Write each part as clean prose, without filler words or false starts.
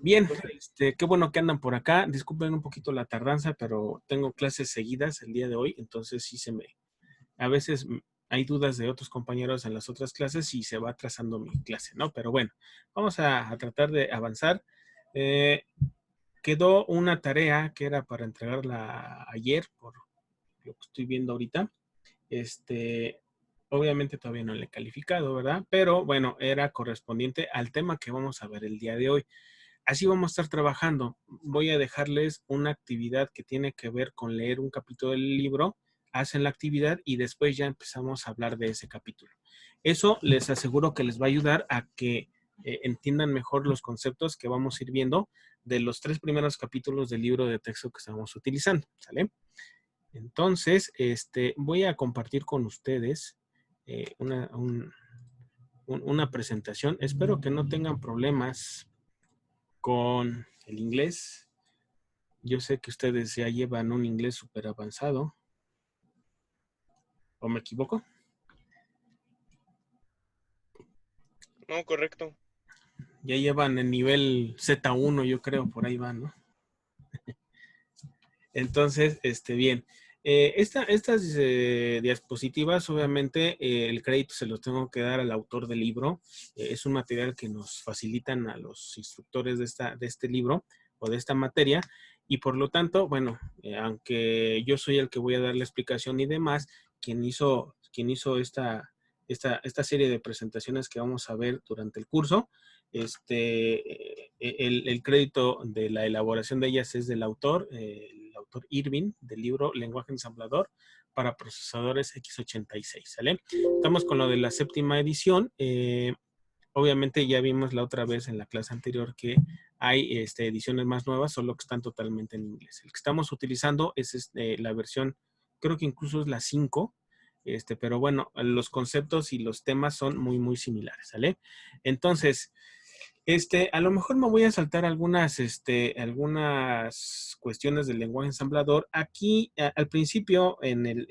Bien, qué bueno que andan por acá. Disculpen un poquito la tardanza, pero tengo clases seguidas el día de hoy, entonces a veces hay dudas de otros compañeros en las otras clases y se va atrasando mi clase, ¿no? Pero bueno, vamos a tratar de avanzar. Eh, Quedó una tarea que era para entregarla ayer, por lo que estoy viendo ahorita. Este, Obviamente todavía no le he calificado, ¿verdad? Pero bueno, era correspondiente al tema que vamos a ver el día de hoy. Así vamos a estar trabajando. Voy a dejarles una actividad que tiene que ver con leer un capítulo del libro, hacen la actividad y después ya empezamos a hablar de ese capítulo. Eso les aseguro que les va a ayudar a que entiendan mejor los conceptos que vamos a ir viendo de los 3 primeros capítulos del libro de texto que estamos utilizando, ¿sale? Entonces, voy a compartir con ustedes una presentación. Espero que no tengan problemas con el inglés. Yo sé que ustedes ya llevan un inglés súper avanzado. ¿O me equivoco? No, correcto. Ya llevan el nivel Z1, yo creo, por ahí van, ¿no? Entonces, bien. Estas diapositivas, obviamente, el crédito se los tengo que dar al autor del libro. Es un material que nos facilitan a los instructores de este libro o de esta materia. Y por lo tanto, bueno, aunque yo soy el que voy a dar la explicación y demás, quien hizo esta serie de presentaciones que vamos a ver durante el curso, el crédito de la elaboración de ellas es del autor, el autor Irving, del libro Lenguaje Ensamblador para procesadores x86, ¿sale? Estamos con lo de la 7ª edición. Obviamente ya vimos la otra vez en la clase anterior que hay ediciones más nuevas, solo que están totalmente en inglés. El que estamos utilizando es la versión, creo que incluso es la 5, pero bueno, los conceptos y los temas son muy, muy similares, ¿sale? Entonces, a lo mejor me voy a saltar algunas cuestiones del lenguaje ensamblador. Aquí, al principio, en el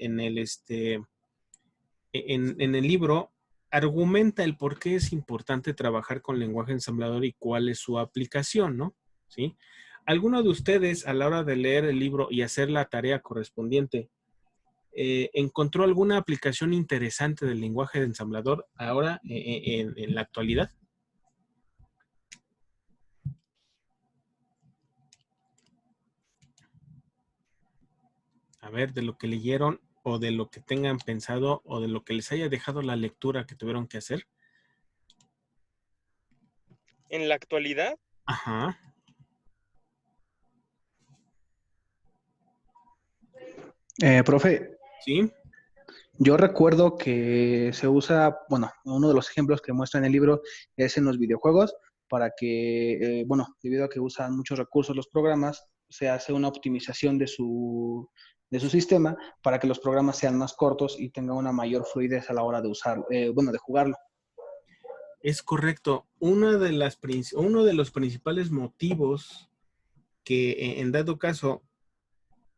libro, argumenta el por qué es importante trabajar con lenguaje ensamblador y cuál es su aplicación, ¿no? ¿Sí? ¿Alguno de ustedes, a la hora de leer el libro y hacer la tarea correspondiente, encontró alguna aplicación interesante del lenguaje de ensamblador ahora, en la actualidad? A ver, de lo que leyeron o de lo que tengan pensado o de lo que les haya dejado la lectura que tuvieron que hacer. En la actualidad, Ajá. Profe, ¿Sí? yo recuerdo que se usa, bueno, uno de los ejemplos que muestra en el libro es en los videojuegos, para que, bueno, debido a que usan muchos recursos los programas, se hace una optimización de su sistema para que los programas sean más cortos y tengan una mayor fluidez a la hora de usarlo, bueno, de jugarlo. Es correcto. Uno de los principales motivos que en dado caso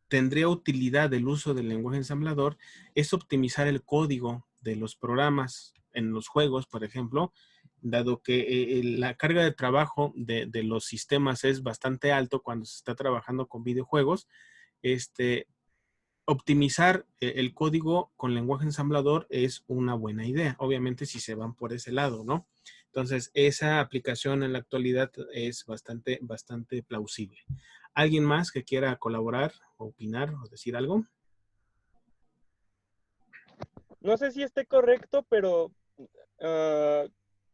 tendría utilidad el uso del lenguaje ensamblador es optimizar el código de los programas en los juegos, por ejemplo, dado que la carga de trabajo de los sistemas es bastante alto cuando se está trabajando con videojuegos. Optimizar el código con lenguaje ensamblador es una buena idea, obviamente si se van por ese lado, ¿no? Entonces, esa aplicación en la actualidad es bastante, bastante plausible. ¿Alguien más que quiera colaborar, opinar o decir algo? no sé si esté correcto, pero ah,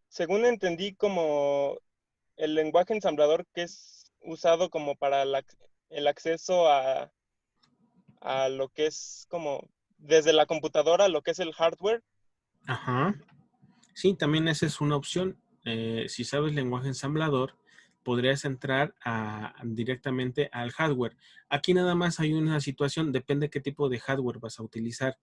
según entendí, como el lenguaje ensamblador que es usado como para el acceso a lo que es como desde la computadora, lo que es el hardware. Ajá. Sí, también esa es una opción. Si sabes lenguaje ensamblador, podrías entrar directamente al hardware. Aquí nada más hay una situación, depende qué tipo de hardware vas a utilizar.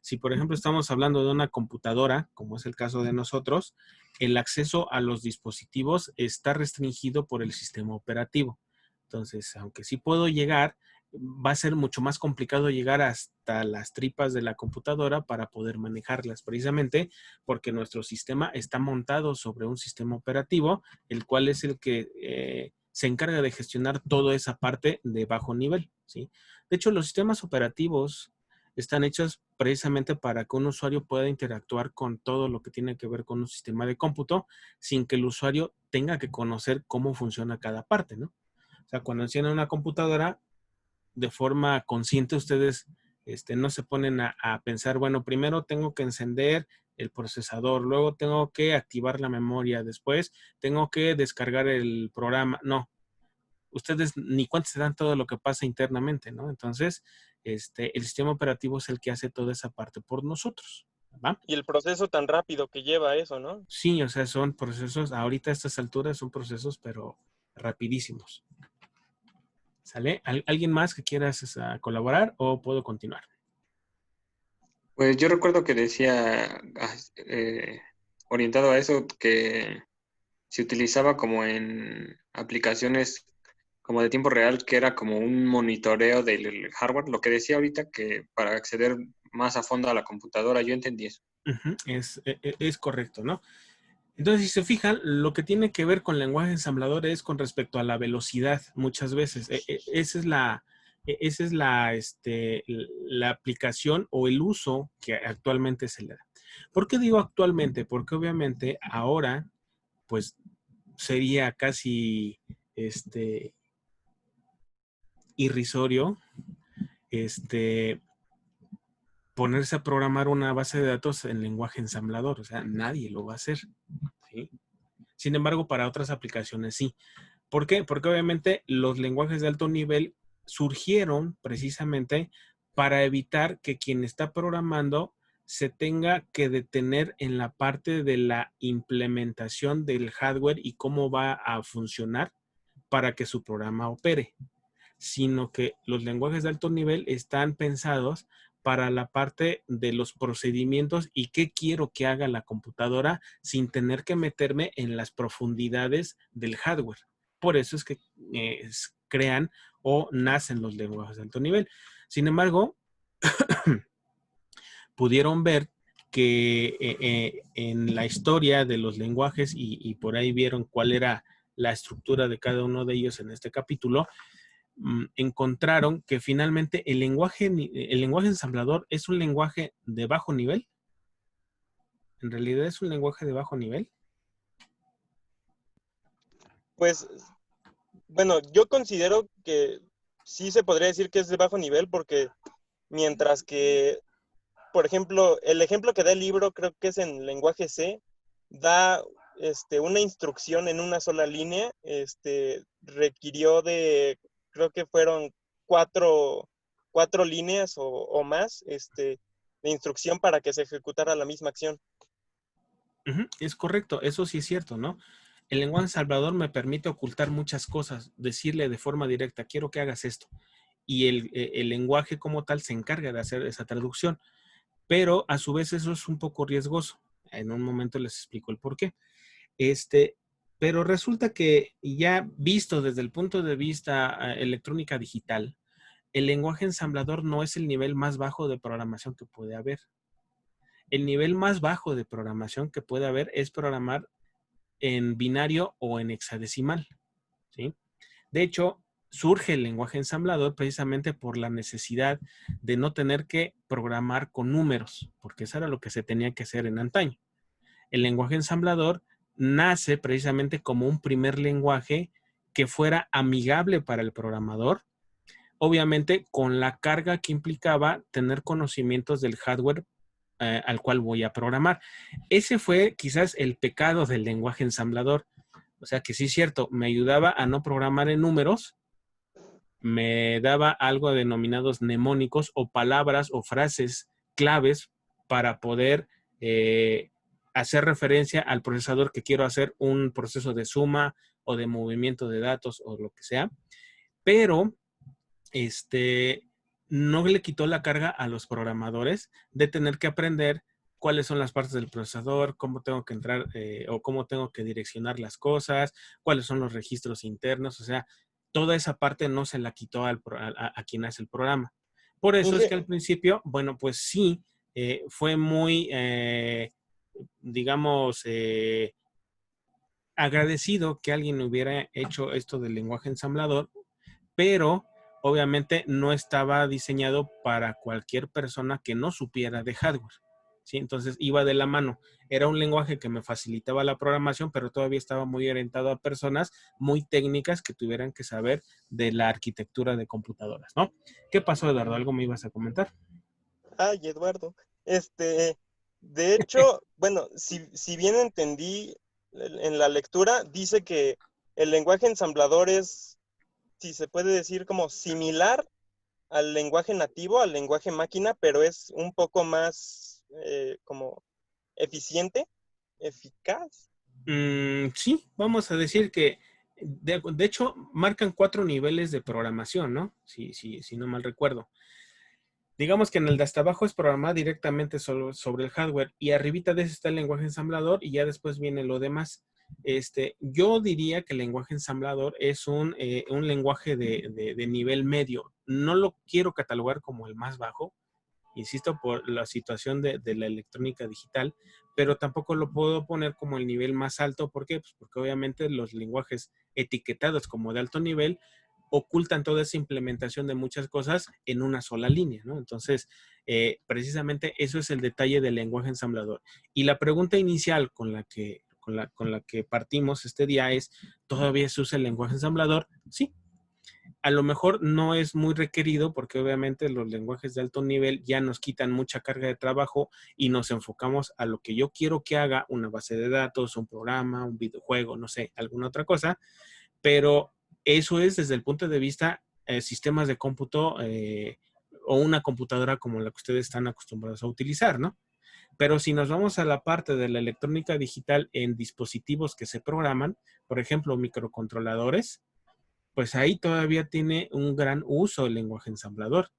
Si, por ejemplo, estamos hablando de una computadora, como es el caso de nosotros, el acceso a los dispositivos está restringido por el sistema operativo. Entonces, aunque sí puedo llegar, va a ser mucho más complicado llegar hasta las tripas de la computadora para poder manejarlas, precisamente porque nuestro sistema está montado sobre un sistema operativo, el cual es el que se encarga de gestionar toda esa parte de bajo nivel, ¿sí? De hecho, los sistemas operativos están hechos precisamente para que un usuario pueda interactuar con todo lo que tiene que ver con un sistema de cómputo sin que el usuario tenga que conocer cómo funciona cada parte, ¿no? O sea, cuando encienden una computadora, de forma consciente ustedes no se ponen a pensar, bueno, primero tengo que encender el procesador, luego tengo que activar la memoria, después tengo que descargar el programa. No, ustedes ni cuenta se dan todo lo que pasa internamente, ¿no? Entonces, el sistema operativo es el que hace toda esa parte por nosotros, ¿va? Y el proceso tan rápido que lleva eso, ¿no? Sí, o sea, son procesos, ahorita a estas alturas son procesos, pero rapidísimos. ¿Sale? ¿Alguien más que quiera colaborar o puedo continuar? Pues yo recuerdo que decía, orientado a eso, que se utilizaba como en aplicaciones como de tiempo real, que era como un monitoreo del hardware. Lo que decía ahorita, que para acceder más a fondo a la computadora, yo entendí eso. Es correcto, ¿no? Entonces, si se fijan, lo que tiene que ver con lenguaje ensamblador es con respecto a la velocidad, muchas veces. Esa es la aplicación o el uso que actualmente se le da. ¿Por qué digo actualmente? Porque obviamente ahora, pues, sería casi irrisorio ponerse a programar una base de datos en lenguaje ensamblador. O sea, nadie lo va a hacer, ¿sí? Sin embargo, para otras aplicaciones sí. ¿Por qué? Porque obviamente los lenguajes de alto nivel surgieron precisamente para evitar que quien está programando se tenga que detener en la parte de la implementación del hardware y cómo va a funcionar para que su programa opere, sino que los lenguajes de alto nivel están pensados para la parte de los procedimientos y qué quiero que haga la computadora sin tener que meterme en las profundidades del hardware. Por eso es que crean o nacen los lenguajes de alto nivel. Sin embargo, pudieron ver que en la historia de los lenguajes, y por ahí vieron cuál era la estructura de cada uno de ellos en este capítulo, encontraron que finalmente el lenguaje ensamblador es un lenguaje de bajo nivel. En realidad es un lenguaje de bajo nivel. Pues, bueno, yo considero que sí se podría decir que es de bajo nivel porque mientras que, por ejemplo, el ejemplo que da el libro creo que es en lenguaje C, da una instrucción en una sola línea, requirió de, creo que fueron cuatro líneas o más, de instrucción para que se ejecutara la misma acción. Es correcto, eso sí es cierto, ¿no? El lenguaje ensamblador me permite ocultar muchas cosas, decirle de forma directa, quiero que hagas esto. Y el lenguaje como tal se encarga de hacer esa traducción. Pero a su vez eso es un poco riesgoso. En un momento les explico el por qué. Pero resulta que ya visto desde el punto de vista electrónica digital, el lenguaje ensamblador no es el nivel más bajo de programación que puede haber. El nivel más bajo de programación que puede haber es programar en binario o en hexadecimal, ¿sí? De hecho, surge el lenguaje ensamblador precisamente por la necesidad de no tener que programar con números, porque eso era lo que se tenía que hacer en antaño. El lenguaje ensamblador nace precisamente como un primer lenguaje que fuera amigable para el programador, obviamente con la carga que implicaba tener conocimientos del hardware al cual voy a programar. Ese fue quizás el pecado del lenguaje ensamblador. O sea que sí es cierto, me ayudaba a no programar en números, me daba algo denominados mnemónicos o palabras o frases claves para poder hacer referencia al procesador que quiero hacer un proceso de suma o de movimiento de datos o lo que sea. Pero no le quitó la carga a los programadores de tener que aprender cuáles son las partes del procesador, cómo tengo que entrar o cómo tengo que direccionar las cosas, cuáles son los registros internos, o sea, toda esa parte no se la quitó a quien hace el programa. Por eso es que al principio, bueno, pues sí, fue muy, digamos, agradecido que alguien hubiera hecho esto del lenguaje ensamblador, pero obviamente no estaba diseñado para cualquier persona que no supiera de hardware, ¿sí? Entonces iba de la mano. Era un lenguaje que me facilitaba la programación, pero todavía estaba muy orientado a personas muy técnicas que tuvieran que saber de la arquitectura de computadoras, ¿no? ¿Qué pasó, Eduardo? ¿Algo me ibas a comentar? Ay, Eduardo. De hecho, bueno, si bien entendí en la lectura, dice que el lenguaje ensamblador es, si se puede decir, como similar al lenguaje nativo, al lenguaje máquina, pero es un poco más como eficiente, eficaz. Sí, vamos a decir que de hecho marcan 4 niveles de programación, ¿no? Si no mal recuerdo. Digamos que en el de hasta abajo es programar directamente sobre el hardware y arribita de ese está el lenguaje ensamblador y ya después viene lo demás. Yo diría que el lenguaje ensamblador es un lenguaje de nivel medio. No lo quiero catalogar como el más bajo, insisto, por la situación de la electrónica digital, pero tampoco lo puedo poner como el nivel más alto. ¿Por qué? Pues porque obviamente los lenguajes etiquetados como de alto nivel ocultan toda esa implementación de muchas cosas en una sola línea, ¿no? Entonces, precisamente eso es el detalle del lenguaje ensamblador. Y la pregunta inicial con la que partimos este día es, ¿todavía se usa el lenguaje ensamblador? Sí. A lo mejor no es muy requerido porque obviamente los lenguajes de alto nivel ya nos quitan mucha carga de trabajo y nos enfocamos a lo que yo quiero que haga una base de datos, un programa, un videojuego, no sé, alguna otra cosa, pero eso es desde el punto de vista sistemas de cómputo o una computadora como la que ustedes están acostumbrados a utilizar, ¿no? Pero si nos vamos a la parte de la electrónica digital en dispositivos que se programan, por ejemplo, microcontroladores, pues ahí todavía tiene un gran uso el lenguaje ensamblador,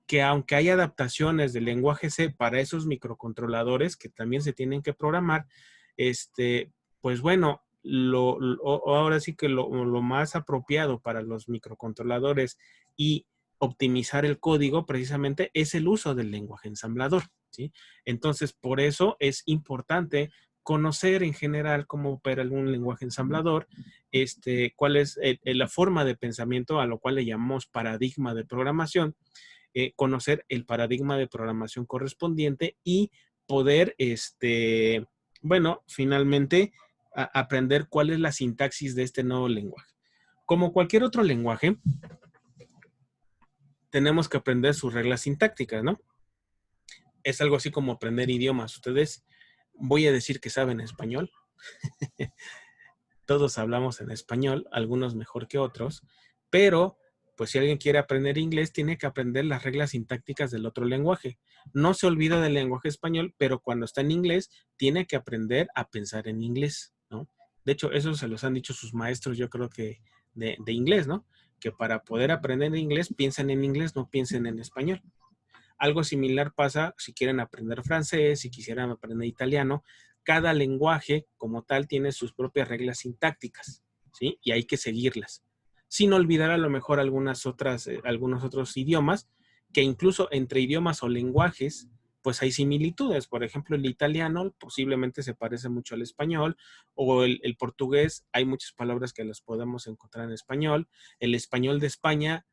que aunque hay adaptaciones del lenguaje C para esos microcontroladores que también se tienen que programar, pues bueno, ahora sí que lo más apropiado para los microcontroladores y optimizar el código precisamente es el uso del lenguaje ensamblador, ¿sí? Entonces, por eso es importante conocer en general cómo opera algún lenguaje ensamblador, cuál es la forma de pensamiento a lo cual le llamamos paradigma de programación, conocer el paradigma de programación correspondiente y poder, bueno, finalmente aprender cuál es la sintaxis de este nuevo lenguaje. Como cualquier otro lenguaje, tenemos que aprender sus reglas sintácticas, ¿no? Es algo así como aprender idiomas. Ustedes, voy a decir que saben español. Todos hablamos en español, algunos mejor que otros, pero pues si alguien quiere aprender inglés, tiene que aprender las reglas sintácticas del otro lenguaje. No se olvida del lenguaje español, pero cuando está en inglés, tiene que aprender a pensar en inglés, ¿no? De hecho, eso se los han dicho sus maestros, yo creo que de inglés, ¿no? Que para poder aprender inglés, piensen en inglés, no piensen en español. Algo similar pasa si quieren aprender francés, si quisieran aprender italiano. Cada lenguaje como tal tiene sus propias reglas sintácticas, ¿sí? Y hay que seguirlas. Sin olvidar a lo mejor algunos otros idiomas, que incluso entre idiomas o lenguajes, pues hay similitudes. Por ejemplo, el italiano posiblemente se parece mucho al español, o el portugués, hay muchas palabras que las podemos encontrar en español. El español de España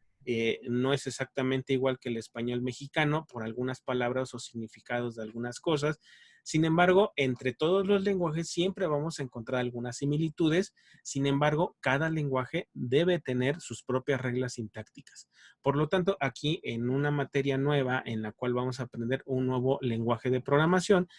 no es exactamente igual que el español mexicano por algunas palabras o significados de algunas cosas. Sin embargo, entre todos los lenguajes siempre vamos a encontrar algunas similitudes. Sin embargo, cada lenguaje debe tener sus propias reglas sintácticas. Por lo tanto, aquí en una materia nueva en la cual vamos a aprender un nuevo lenguaje de programación,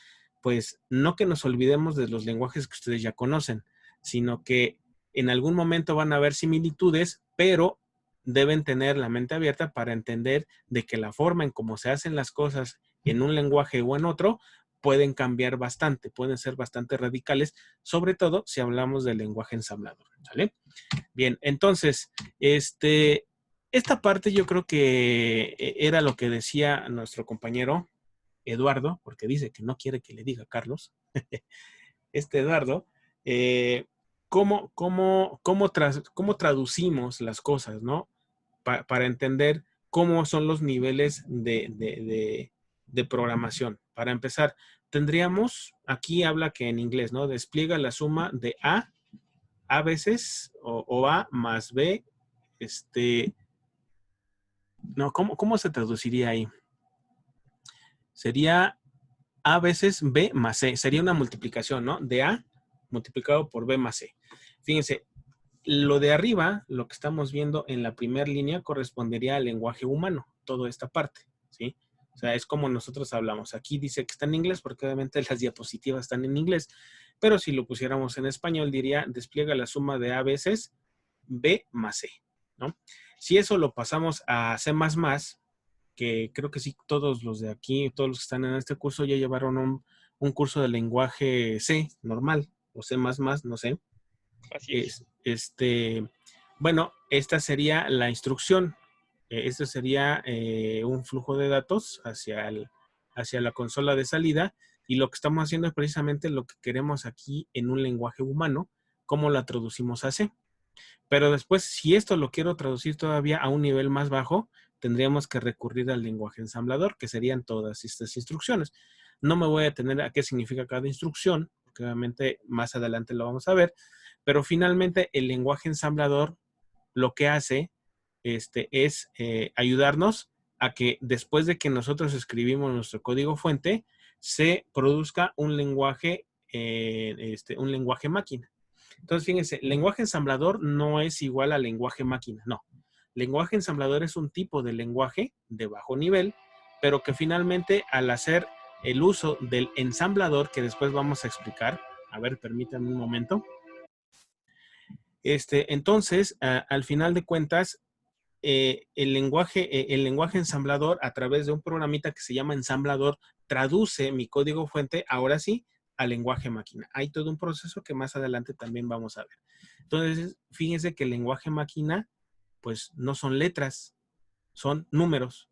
pues no que nos olvidemos de los lenguajes que ustedes ya conocen, sino que en algún momento van a haber similitudes, pero deben tener la mente abierta para entender de que la forma en cómo se hacen las cosas en un lenguaje o en otro pueden cambiar bastante, pueden ser bastante radicales, sobre todo si hablamos del lenguaje ensamblador, ¿sale? Bien, entonces, esta parte yo creo que era lo que decía nuestro compañero Eduardo, porque dice que no quiere que le diga Carlos. Eduardo, ¿cómo traducimos las cosas, ¿no? Para entender cómo son los niveles de programación. Para empezar, tendríamos, aquí habla que en inglés, ¿no? Despliega la suma de A A veces, o A más B, no, ¿cómo se traduciría ahí? Sería A veces B más C. Sería una multiplicación, ¿no? De A multiplicado por B más C. Fíjense, lo de arriba, lo que estamos viendo en la primera línea, correspondería al lenguaje humano, toda esta parte, ¿sí? O sea, es como nosotros hablamos. Aquí dice que está en inglés porque obviamente las diapositivas están en inglés, pero si lo pusiéramos en español diría despliega la suma de A veces B más C, ¿no? Si eso lo pasamos a C++, que creo que sí, todos los de aquí, todos los que están en este curso ya llevaron un curso de lenguaje C normal o C++, no sé. Así es. Bueno, esta sería la instrucción. Este sería un flujo de datos hacia la consola de salida, y lo que estamos haciendo es precisamente lo que queremos aquí en un lenguaje humano, cómo la traducimos a C. Pero después, si esto lo quiero traducir todavía a un nivel más bajo, tendríamos que recurrir al lenguaje ensamblador, que serían todas estas instrucciones. No me voy a detener a qué significa cada instrucción, porque obviamente más adelante lo vamos a ver, pero finalmente el lenguaje ensamblador lo que hace es ayudarnos a que después de que nosotros escribimos nuestro código fuente, se produzca un lenguaje máquina. Entonces, fíjense, lenguaje ensamblador no es igual a lenguaje máquina, no. Lenguaje ensamblador es un tipo de lenguaje de bajo nivel, pero que finalmente al hacer el uso del ensamblador, que después vamos a explicar, a ver, permítanme un momento. Entonces, al final de cuentas, el lenguaje ensamblador, a través de un programita que se llama ensamblador, traduce mi código fuente, ahora sí, al lenguaje máquina. Hay todo un proceso que más adelante también vamos a ver. Entonces, fíjense que el lenguaje máquina, pues no son letras, son números.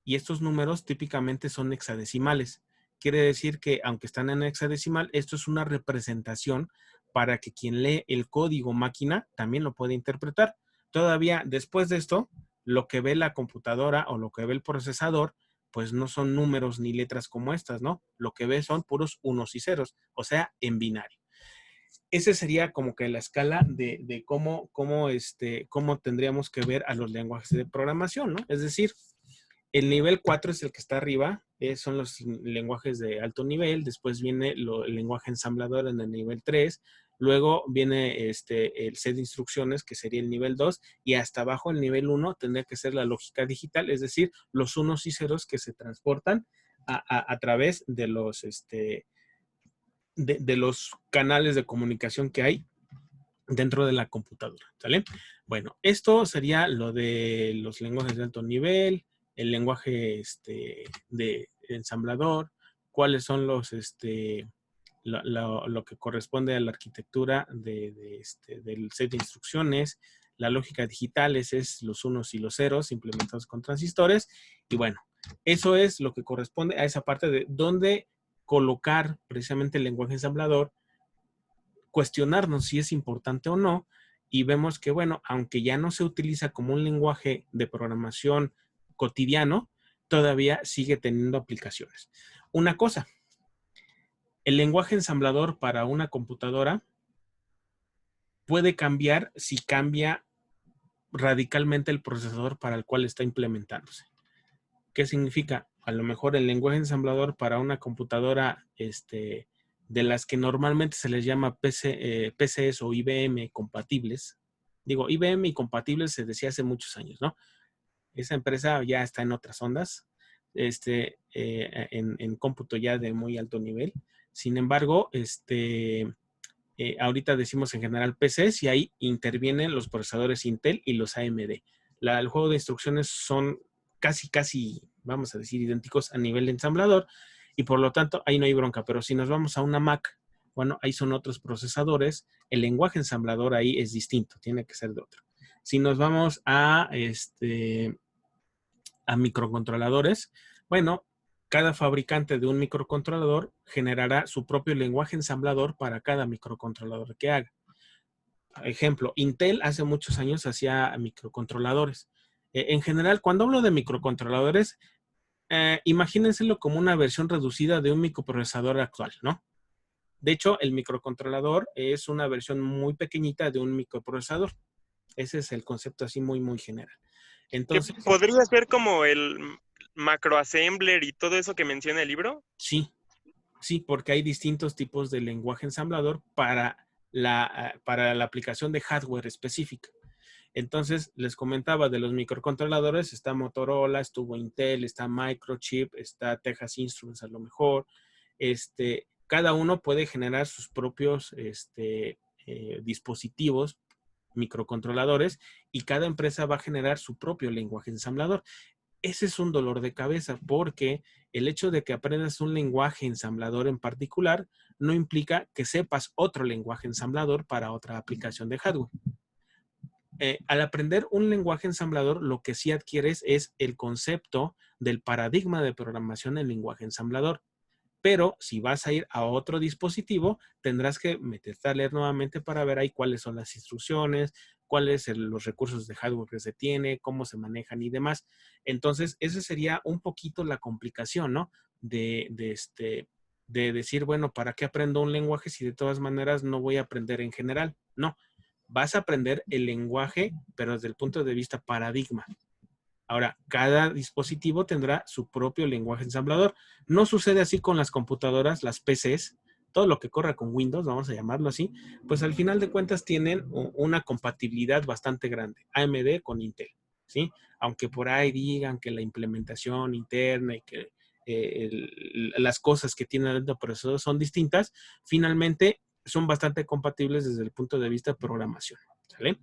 Y estos números típicamente son hexadecimales. Quiere decir que, aunque están en hexadecimal, esto es una representación para que quien lee el código máquina también lo pueda interpretar. Todavía después de esto, lo que ve la computadora o lo que ve el procesador, pues no son números ni letras como estas, ¿no? Lo que ve son puros unos y ceros, o sea, en binario. Esa sería como que la escala de cómo tendríamos que ver a los lenguajes de programación, ¿no? Es decir, el nivel 4 es el que está arriba, son los lenguajes de alto nivel, después viene el lenguaje ensamblador en el nivel 3, luego viene el set de instrucciones, que sería el nivel 2, y hasta abajo el nivel 1 tendría que ser la lógica digital, es decir, los unos y ceros que se transportan a través de los canales de comunicación que hay dentro de la computadora, ¿sale? Bueno, esto sería lo de los lenguajes de alto nivel, el lenguaje de ensamblador, cuáles son los, lo que corresponde a la arquitectura del set de instrucciones, la lógica digital, es los unos y los ceros implementados con transistores, y bueno, eso es lo que corresponde a esa parte de dónde colocar precisamente el lenguaje ensamblador, cuestionarnos si es importante o no, y vemos que, bueno, aunque ya no se utiliza como un lenguaje de programación cotidiano, todavía sigue teniendo aplicaciones. Una cosa, el lenguaje ensamblador para una computadora puede cambiar si cambia radicalmente el procesador para el cual está implementándose. ¿Qué significa? A lo mejor el lenguaje ensamblador para una computadora de las que normalmente se les llama PCs o IBM compatibles. Digo, IBM y compatibles se decía hace muchos años, ¿no? Esa empresa ya está en otras ondas, en cómputo ya de muy alto nivel. Sin embargo, ahorita decimos en general PCs y ahí intervienen los procesadores Intel y los AMD. El juego de instrucciones son casi, vamos a decir, idénticos a nivel de ensamblador, y por lo tanto ahí no hay bronca. Pero si nos vamos a una Mac, bueno, ahí son otros procesadores, el lenguaje ensamblador ahí es distinto, tiene que ser de otro. Si nos vamos a microcontroladores, bueno, cada fabricante de un microcontrolador generará su propio lenguaje ensamblador para cada microcontrolador que haga. Ejemplo, Intel hace muchos años hacía microcontroladores. En general, cuando hablo de microcontroladores, imagínenselo como una versión reducida de un microprocesador actual, ¿no? De hecho, el microcontrolador es una versión muy pequeñita de un microprocesador. Ese es el concepto así muy, muy general. ¿Que Entonces, podría ser como el macroassembler y todo eso que menciona el libro? sí, sí, porque hay distintos tipos de lenguaje ensamblador para la aplicación de hardware específica. Entonces, les comentaba de los microcontroladores, está Motorola, estuvo Intel, está Microchip, está Texas Instruments a lo mejor. Cada uno puede generar sus propios dispositivos microcontroladores y cada empresa va a generar su propio lenguaje ensamblador. Ese es un dolor de cabeza porque el hecho de que aprendas un lenguaje ensamblador en particular no implica que sepas otro lenguaje ensamblador para otra aplicación de hardware. Al aprender un lenguaje ensamblador, lo que sí adquieres es el concepto del paradigma de programación en lenguaje ensamblador. Pero si vas a ir a otro dispositivo, tendrás que meterte a leer nuevamente para ver ahí cuáles son las instrucciones, cuáles son los recursos de hardware que se tiene, cómo se manejan y demás. Entonces, esa sería un poquito la complicación, ¿no? De decir, bueno, ¿para qué aprendo un lenguaje si de todas maneras no voy a aprender en general? No, vas a aprender el lenguaje, pero desde el punto de vista paradigma. Ahora, cada dispositivo tendrá su propio lenguaje ensamblador. No sucede así con las computadoras, las PCs, todo lo que corra con Windows, vamos a llamarlo así, pues al final de cuentas tienen una compatibilidad bastante grande, AMD con Intel, ¿sí? Aunque por ahí digan que la implementación interna y que las cosas que tienen dentro del procesador son distintas, finalmente son bastante compatibles desde el punto de vista de programación, ¿sale?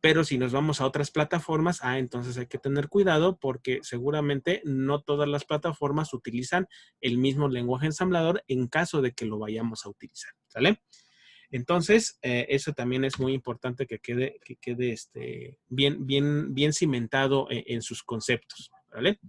Pero si nos vamos a otras plataformas, entonces hay que tener cuidado porque seguramente no todas las plataformas utilizan el mismo lenguaje ensamblador en caso de que lo vayamos a utilizar, ¿sale? Entonces, eso también es muy importante que quede bien cimentado en sus conceptos, ¿vale?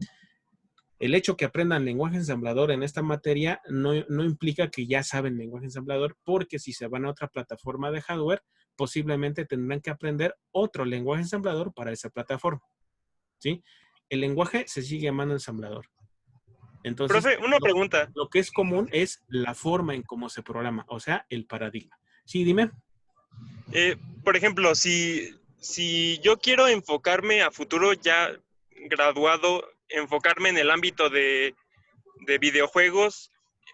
El hecho que aprendan lenguaje ensamblador en esta materia no implica que ya saben lenguaje ensamblador, porque si se van a otra plataforma de hardware, posiblemente tendrán que aprender otro lenguaje ensamblador para esa plataforma, ¿sí? El lenguaje se sigue llamando ensamblador. Entonces, Profe, una pregunta. lo que es común es la forma en cómo se programa, o sea, el paradigma. Sí, dime. Por ejemplo, si yo quiero enfocarme a futuro ya graduado, enfocarme en el ámbito de videojuegos,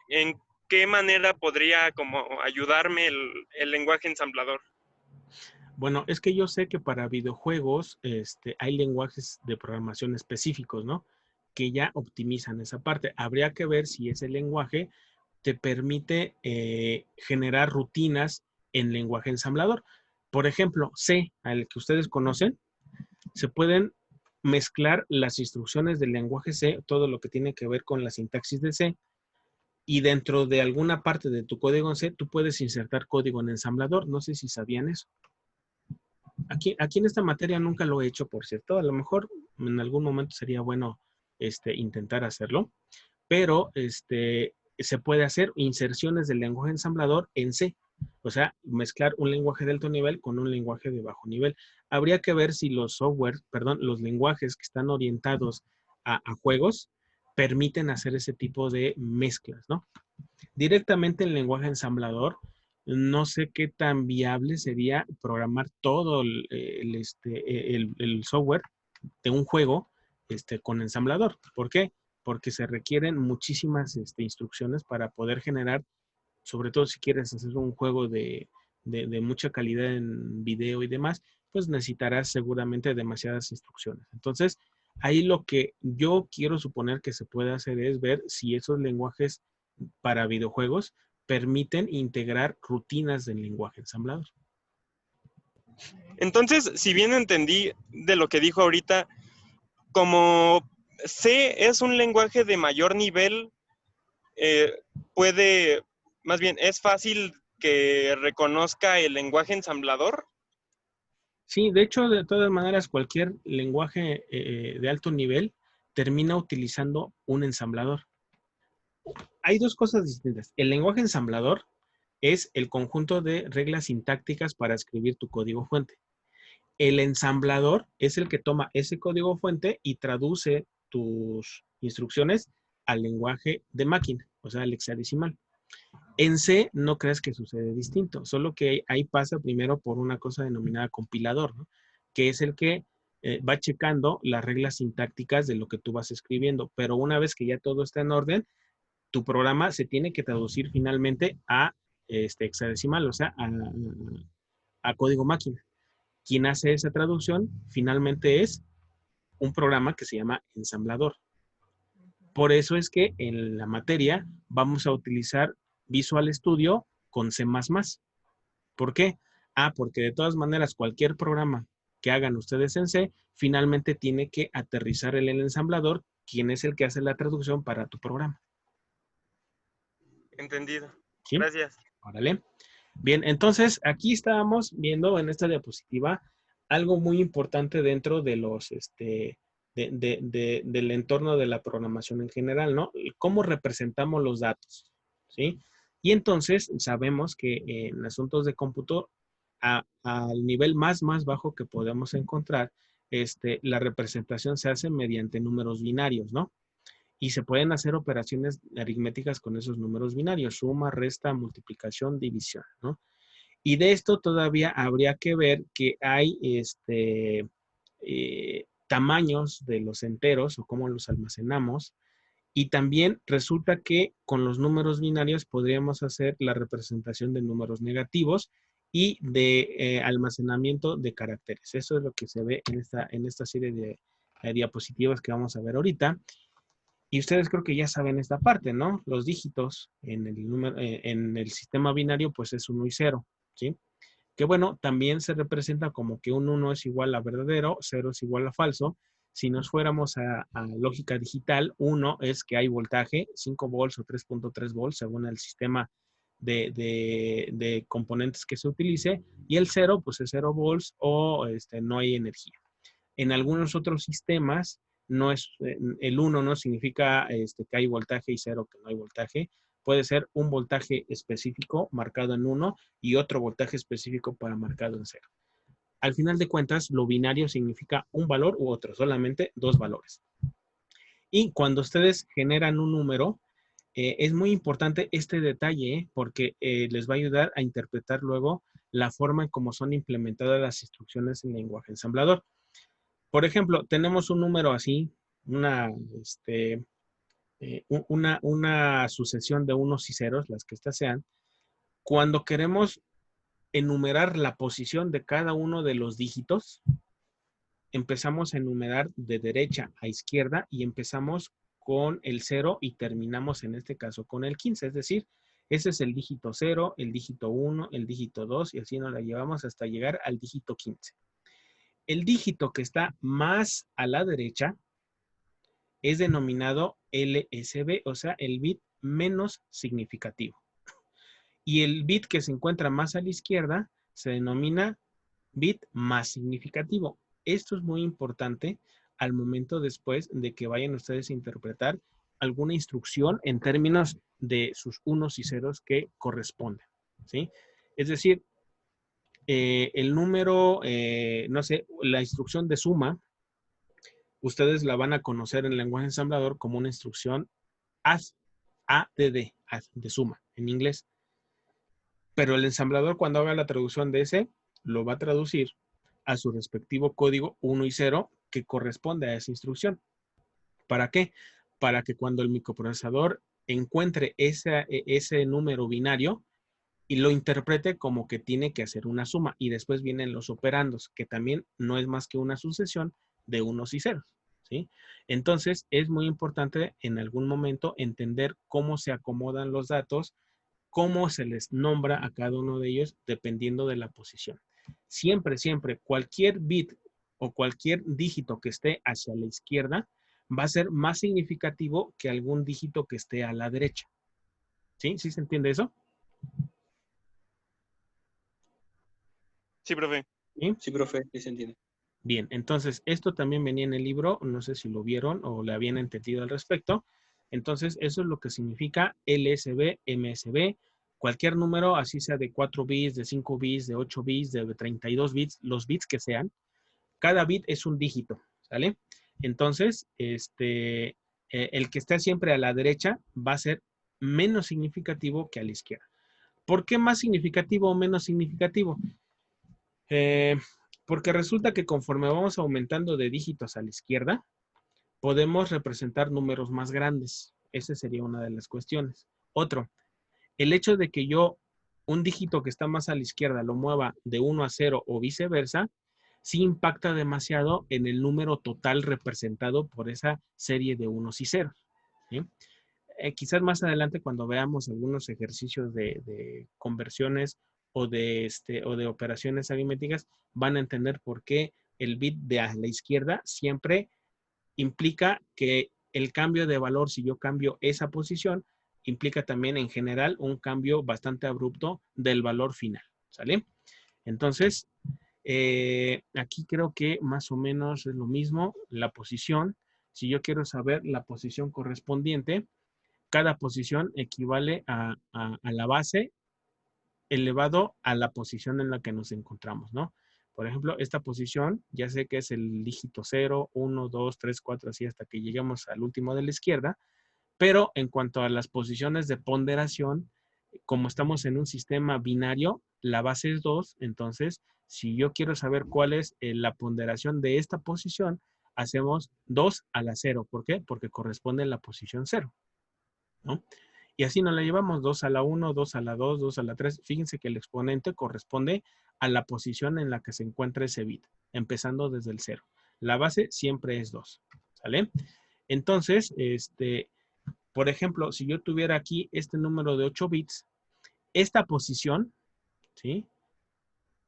¿en qué manera podría como ayudarme el lenguaje ensamblador? Bueno, es que yo sé que para videojuegos hay lenguajes de programación específicos, ¿no? Que ya optimizan esa parte. Habría que ver si ese lenguaje te permite generar rutinas en lenguaje ensamblador. Por ejemplo, C, al que ustedes conocen, se pueden mezclar las instrucciones del lenguaje C, todo lo que tiene que ver con la sintaxis de C, y dentro de alguna parte de tu código en C, tú puedes insertar código en ensamblador. No sé si sabían eso. Aquí en esta materia nunca lo he hecho, por cierto. A lo mejor en algún momento sería bueno intentar hacerlo, pero se puede hacer inserciones del lenguaje ensamblador en C. O sea, mezclar un lenguaje de alto nivel con un lenguaje de bajo nivel. Habría que ver si los los lenguajes que están orientados a juegos permiten hacer ese tipo de mezclas, ¿no? Directamente en lenguaje ensamblador, no sé qué tan viable sería programar todo el software de un juego con ensamblador. ¿Por qué? Porque se requieren muchísimas instrucciones para poder generar, sobre todo si quieres hacer un juego de mucha calidad en video y demás, pues necesitarás seguramente demasiadas instrucciones. Entonces, ahí lo que yo quiero suponer que se puede hacer es ver si esos lenguajes para videojuegos permiten integrar rutinas del lenguaje ensamblador. Entonces, si bien entendí de lo que dijo ahorita, como C es un lenguaje de mayor nivel, más bien, es fácil que reconozca el lenguaje ensamblador. Sí, de hecho, de todas maneras, cualquier lenguaje de alto nivel termina utilizando un ensamblador. Hay dos cosas distintas. El lenguaje ensamblador es el conjunto de reglas sintácticas para escribir tu código fuente. El ensamblador es el que toma ese código fuente y traduce tus instrucciones al lenguaje de máquina, o sea, al hexadecimal. En C no creas que sucede distinto, solo que ahí pasa primero por una cosa denominada compilador, ¿no? Que es el que va checando las reglas sintácticas de lo que tú vas escribiendo, pero una vez que ya todo está en orden, tu programa se tiene que traducir finalmente a hexadecimal, o sea, a código máquina. Quien hace esa traducción finalmente es un programa que se llama ensamblador. Por eso es que en la materia vamos a utilizar Visual Studio con C++. ¿Por qué? Porque de todas maneras cualquier programa que hagan ustedes en C, finalmente tiene que aterrizar en el ensamblador, quien es el que hace la traducción para tu programa. Entendido. ¿Sí? Gracias. Órale. Bien, entonces aquí estábamos viendo en esta diapositiva algo muy importante dentro de los, del entorno de la programación en general, ¿no? Cómo representamos los datos, ¿sí? Y entonces sabemos que en asuntos de cómputo, al nivel más bajo que podemos encontrar, la representación se hace mediante números binarios, ¿no? Y se pueden hacer operaciones aritméticas con esos números binarios, suma, resta, multiplicación, división, ¿no? Y de esto todavía habría que ver que hay tamaños de los enteros o cómo los almacenamos. Y también resulta que con los números binarios podríamos hacer la representación de números negativos y de almacenamiento de caracteres. Eso es lo que se ve en esta serie de diapositivas que vamos a ver ahorita. Y ustedes creo que ya saben esta parte, ¿no? Los dígitos en el sistema binario, pues es 1 y 0, ¿sí? Que bueno, también se representa como que un 1 es igual a verdadero, 0 es igual a falso. Si nos fuéramos a lógica digital, 1 es que hay voltaje, 5 volts o 3.3 volts, según el sistema de componentes que se utilice. Y el 0, pues es 0 volts o no hay energía. En algunos otros sistemas, no es, el 1 no significa que hay voltaje y 0 que no hay voltaje. Puede ser un voltaje específico marcado en 1 y otro voltaje específico para marcado en 0. Al final de cuentas, lo binario significa un valor u otro, solamente dos valores. Y cuando ustedes generan un número, es muy importante este detalle porque les va a ayudar a interpretar luego la forma en cómo son implementadas las instrucciones en lenguaje ensamblador. Por ejemplo, tenemos un número así, una sucesión de unos y ceros, las que estas sean. Cuando queremos enumerar la posición de cada uno de los dígitos, empezamos a enumerar de derecha a izquierda y empezamos con el 0 y terminamos en este caso con el 15. Es decir, ese es el dígito 0, el dígito 1, el dígito 2 y así nos la llevamos hasta llegar al dígito 15. El dígito que está más a la derecha es denominado LSB, o sea, el bit menos significativo. Y el bit que se encuentra más a la izquierda se denomina bit más significativo. Esto es muy importante al momento después de que vayan ustedes a interpretar alguna instrucción en términos de sus unos y ceros que corresponden, ¿sí? Es decir, el número, no sé, la instrucción de suma, ustedes la van a conocer en el lenguaje ensamblador como una instrucción add, ADD, add, de suma, en inglés. Pero el ensamblador cuando haga la traducción de ese, lo va a traducir a su respectivo código 1 y 0 que corresponde a esa instrucción. ¿Para qué? Para que cuando el microprocesador encuentre ese número binario y lo interprete como que tiene que hacer una suma. Y después vienen los operandos, que también no es más que una sucesión de unos y ceros, ¿sí? Entonces, es muy importante en algún momento entender cómo se acomodan los datos, cómo se les nombra a cada uno de ellos dependiendo de la posición. Siempre, siempre, cualquier bit o cualquier dígito que esté hacia la izquierda va a ser más significativo que algún dígito que esté a la derecha. ¿Sí? ¿Sí se entiende eso? Sí, profe. ¿Sí? Sí, profe, sí se entiende. Bien, entonces esto también venía en el libro, no sé si lo vieron o le habían entendido al respecto. Entonces eso es lo que significa LSB, MSB, cualquier número, así sea de 4 bits, de 5 bits, de 8 bits, de 32 bits, los bits que sean, cada bit es un dígito, ¿sale? Entonces, el que está siempre a la derecha va a ser menos significativo que a la izquierda. ¿Por qué más significativo o menos significativo? Porque resulta que conforme vamos aumentando de dígitos a la izquierda, podemos representar números más grandes. Esa sería una de las cuestiones. Otro, el hecho de que yo un dígito que está más a la izquierda lo mueva de 1 a 0 o viceversa, sí impacta demasiado en el número total representado por esa serie de unos y ceros. ¿Sí? Quizás más adelante cuando veamos algunos ejercicios de conversiones o de operaciones aritméticas, van a entender por qué el bit de a la izquierda siempre implica que el cambio de valor, si yo cambio esa posición, implica también en general un cambio bastante abrupto del valor final, ¿sale? Entonces, aquí creo que más o menos es lo mismo, la posición. Si yo quiero saber la posición correspondiente, cada posición equivale a la base elevado a la posición en la que nos encontramos, ¿no? Por ejemplo, esta posición, ya sé que es el dígito 0, 1, 2, 3, 4, así hasta que lleguemos al último de la izquierda, pero en cuanto a las posiciones de ponderación, como estamos en un sistema binario, la base es 2, entonces, si yo quiero saber cuál es la ponderación de esta posición, hacemos 2 a la 0. ¿Por qué? Porque corresponde a la posición 0, ¿no? Y así nos la llevamos 2 a la 1, 2 a la 2, 2 a la 3. Fíjense que el exponente corresponde a la posición en la que se encuentra ese bit, empezando desde el 0. La base siempre es 2, ¿sale? Entonces, por ejemplo, si yo tuviera aquí este número de 8 bits, esta posición, ¿sí?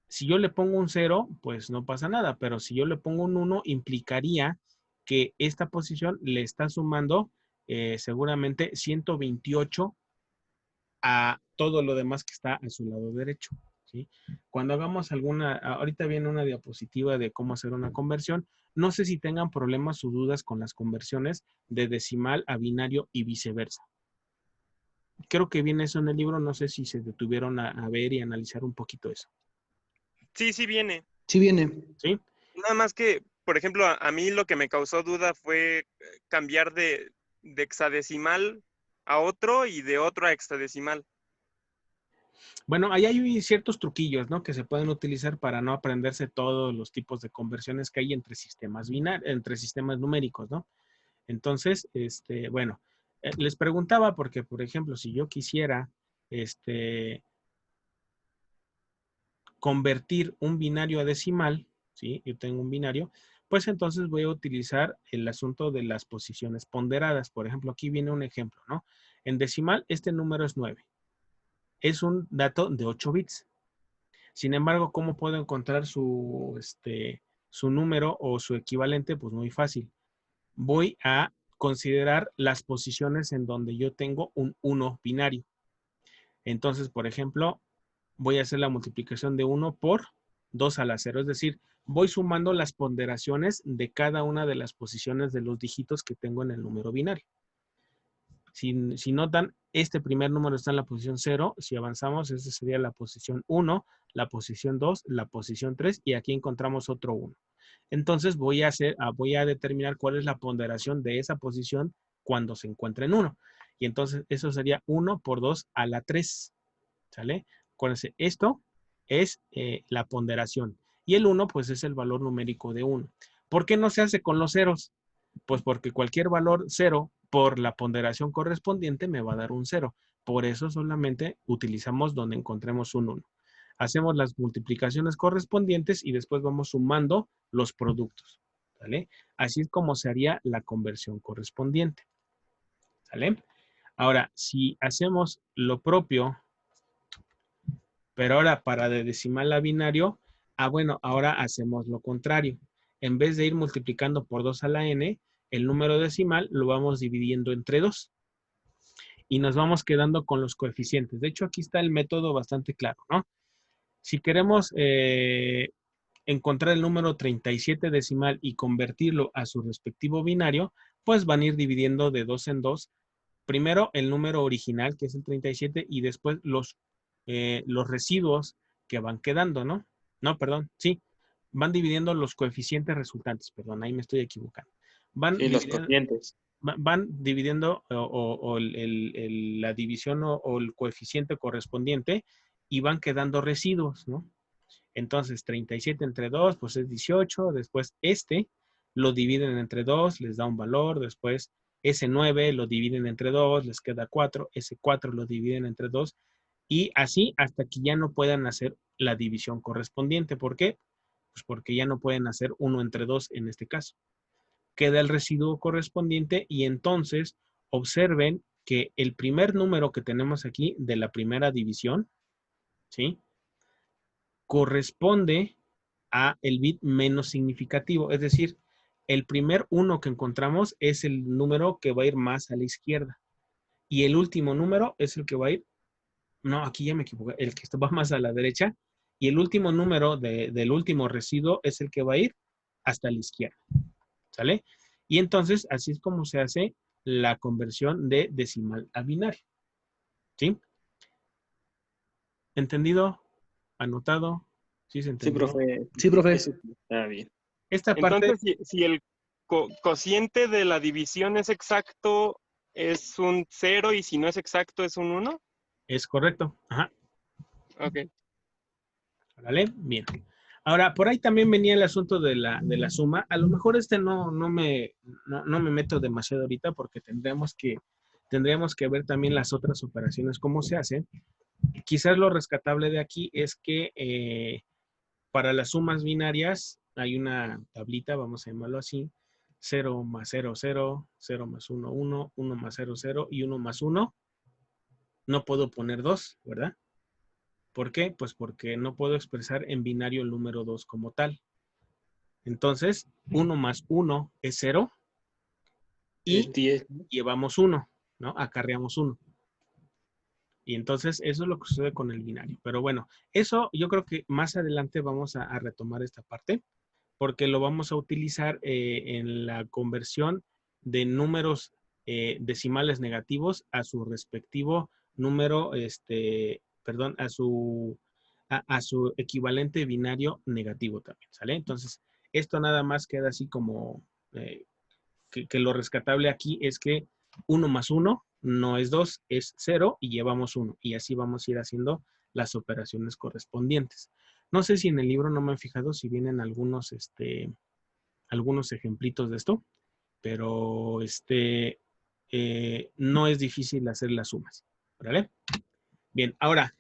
Si yo le pongo un 0, pues no pasa nada, pero si yo le pongo un 1, implicaría que esta posición le está sumando seguramente 128 a todo lo demás que está a su lado derecho, ¿sí? Cuando hagamos ahorita viene una diapositiva de cómo hacer una conversión. No sé si tengan problemas o dudas con las conversiones de decimal a binario y viceversa. Creo que viene eso en el libro, no sé si se detuvieron a ver y analizar un poquito eso. Sí, sí viene. Sí viene. ¿Sí? Nada más que, por ejemplo, a mí lo que me causó duda fue cambiar de hexadecimal a otro y de otro a hexadecimal. Bueno, ahí hay ciertos truquillos, ¿no? Que se pueden utilizar para no aprenderse todos los tipos de conversiones que hay entre sistemas entre sistemas numéricos, ¿no? Entonces, bueno, les preguntaba porque, por ejemplo, si yo quisiera, convertir un binario a decimal, ¿sí? Yo tengo un binario, pues entonces voy a utilizar el asunto de las posiciones ponderadas. Por ejemplo, aquí viene un ejemplo, ¿no? En decimal, este número es 9. Es un dato de 8 bits. Sin embargo, ¿cómo puedo encontrar su número o su equivalente? Pues muy fácil. Voy a considerar las posiciones en donde yo tengo un 1 binario. Entonces, por ejemplo, voy a hacer la multiplicación de 1 por 2 a la 0. Es decir, voy sumando las ponderaciones de cada una de las posiciones de los dígitos que tengo en el número binario. Si notan, este primer número está en la posición 0. Si avanzamos, esta sería la posición 1, la posición 2, la posición 3 y aquí encontramos otro 1. Entonces voy a determinar cuál es la ponderación de esa posición cuando se encuentra en 1. Y entonces eso sería 1 por 2 a la 3. ¿Sale? Acuérdense, esto es la ponderación. Y el 1, pues es el valor numérico de 1. ¿Por qué no se hace con los ceros? Pues porque cualquier valor 0 por la ponderación correspondiente me va a dar un 0. Por eso solamente utilizamos donde encontremos un 1. Hacemos las multiplicaciones correspondientes y después vamos sumando los productos. ¿Sale? Así es como se haría la conversión correspondiente. ¿Sale? Ahora, si hacemos lo propio, pero ahora para de decimal a binario, bueno, ahora hacemos lo contrario. En vez de ir multiplicando por 2 a la n, el número decimal lo vamos dividiendo entre 2. Y nos vamos quedando con los coeficientes. De hecho, aquí está el método bastante claro, ¿no? Si queremos encontrar el número 37 decimal y convertirlo a su respectivo binario, pues van a ir dividiendo de 2 en 2. Primero el número original, que es el 37, y después los residuos que van quedando, ¿no? No, perdón, sí. Van dividiendo los coeficientes resultantes, perdón, ahí me estoy equivocando. Sí, los cocientes. van dividiendo la división o el coeficiente correspondiente y van quedando residuos, ¿no? Entonces, 37 entre 2, pues es 18. Después, lo dividen entre 2, les da un valor. Después, ese 9 lo dividen entre 2, les queda 4. Ese 4 lo dividen entre 2. Y así hasta que ya no puedan hacer la división correspondiente. ¿Por qué? Pues porque ya no pueden hacer 1 entre 2 en este caso. Queda el residuo correspondiente y entonces observen que el primer número que tenemos aquí de la primera división, ¿sí?, corresponde a el bit menos significativo. Es decir, el primer 1 que encontramos es el número que va a ir más a la izquierda. Y el último número es el que va a ir, no, aquí ya me equivoqué, el que va más a la derecha. Y el último número del último residuo es el que va a ir hasta la izquierda. ¿Sale? Y entonces, así es como se hace la conversión de decimal a binario. ¿Sí? ¿Entendido? ¿Anotado? ¿Sí se Sí, entendió? profe. Sí, profe. Eso está bien. Esta parte Entonces, si el cociente de la división es exacto, es un 0, y si no es exacto, es un 1. es correcto. Ajá. Ok. ¿Vale? Bien. Ahora, por ahí también venía el asunto de la suma. A lo mejor no me meto demasiado ahorita porque tendríamos que ver también las otras operaciones, cómo se hacen. Quizás lo rescatable de aquí es que para las sumas binarias hay una tablita, vamos a llamarlo así: 0 más 0, 0, 0 más 1, 1, 1 más 0, 0 y 1 más 1. No puedo poner 2, ¿verdad? ¿Por qué? Pues porque no puedo expresar en binario el número 2 como tal. Entonces, 1 más 1 es 0 y Es 10. llevamos 1, ¿no? Acarreamos 1. Y entonces eso es lo que sucede con el binario. Pero bueno, eso yo creo que más adelante vamos a retomar esta parte, porque lo vamos a utilizar en la conversión de números decimales negativos a su respectivo número, perdón, a su equivalente binario negativo también, ¿sale? Entonces, esto nada más queda así como que lo rescatable aquí es que 1 más 1 no es 2, es 0 y llevamos 1. Y así vamos a ir haciendo las operaciones correspondientes. No sé si en el libro, no me he fijado si vienen algunos ejemplitos de esto, pero no es difícil hacer las sumas, ¿vale? Bien, ahora,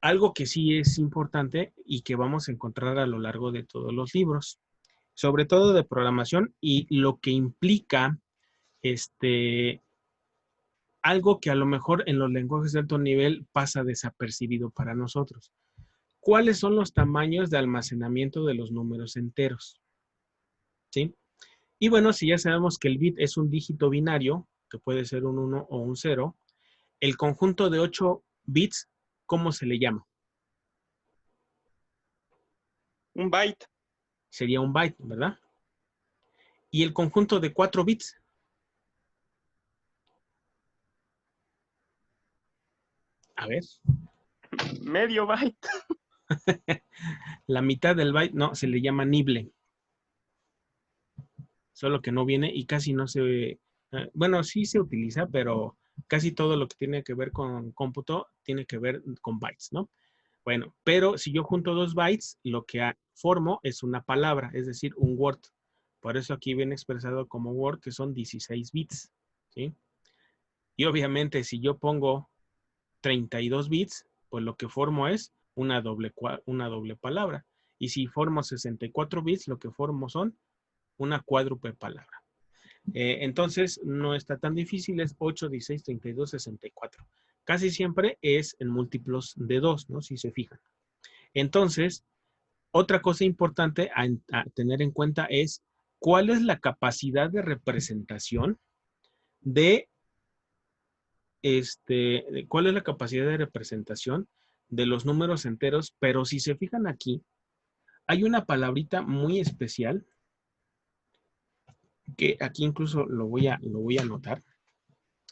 algo que sí es importante y que vamos a encontrar a lo largo de todos los libros, sobre todo de programación, y lo que implica algo que a lo mejor en los lenguajes de alto nivel pasa desapercibido para nosotros. ¿Cuáles son los tamaños de almacenamiento de los números enteros? ¿Sí? Y bueno, si ya sabemos que el bit es un dígito binario, que puede ser un 1 o un 0, el conjunto de 8 bits, ¿cómo se le llama? Un byte. Sería un byte, ¿verdad? Y el conjunto de 4 bits, a ver. Medio byte. La mitad del byte, no, se le llama nible. Solo que no viene y casi no se... bueno, sí se utiliza, pero casi todo lo que tiene que ver con cómputo tiene que ver con bytes, ¿no? Bueno, pero si yo junto 2 bytes, lo que formo es una palabra, es decir, un word. Por eso aquí viene expresado como word, que son 16 bits, ¿sí? Y obviamente si yo pongo 32 bits, pues lo que formo es una doble palabra. Y si formo 64 bits, lo que formo son una cuádruple palabra. Entonces, no está tan difícil, es 8, 16, 32, 64. Casi siempre es en múltiplos de 2, ¿no? Si se fijan. Entonces, otra cosa importante a tener en cuenta es cuál es la capacidad de representación de cuál es la capacidad de representación de los números enteros, pero si se fijan aquí, hay una palabrita muy especial que aquí incluso lo voy a anotar.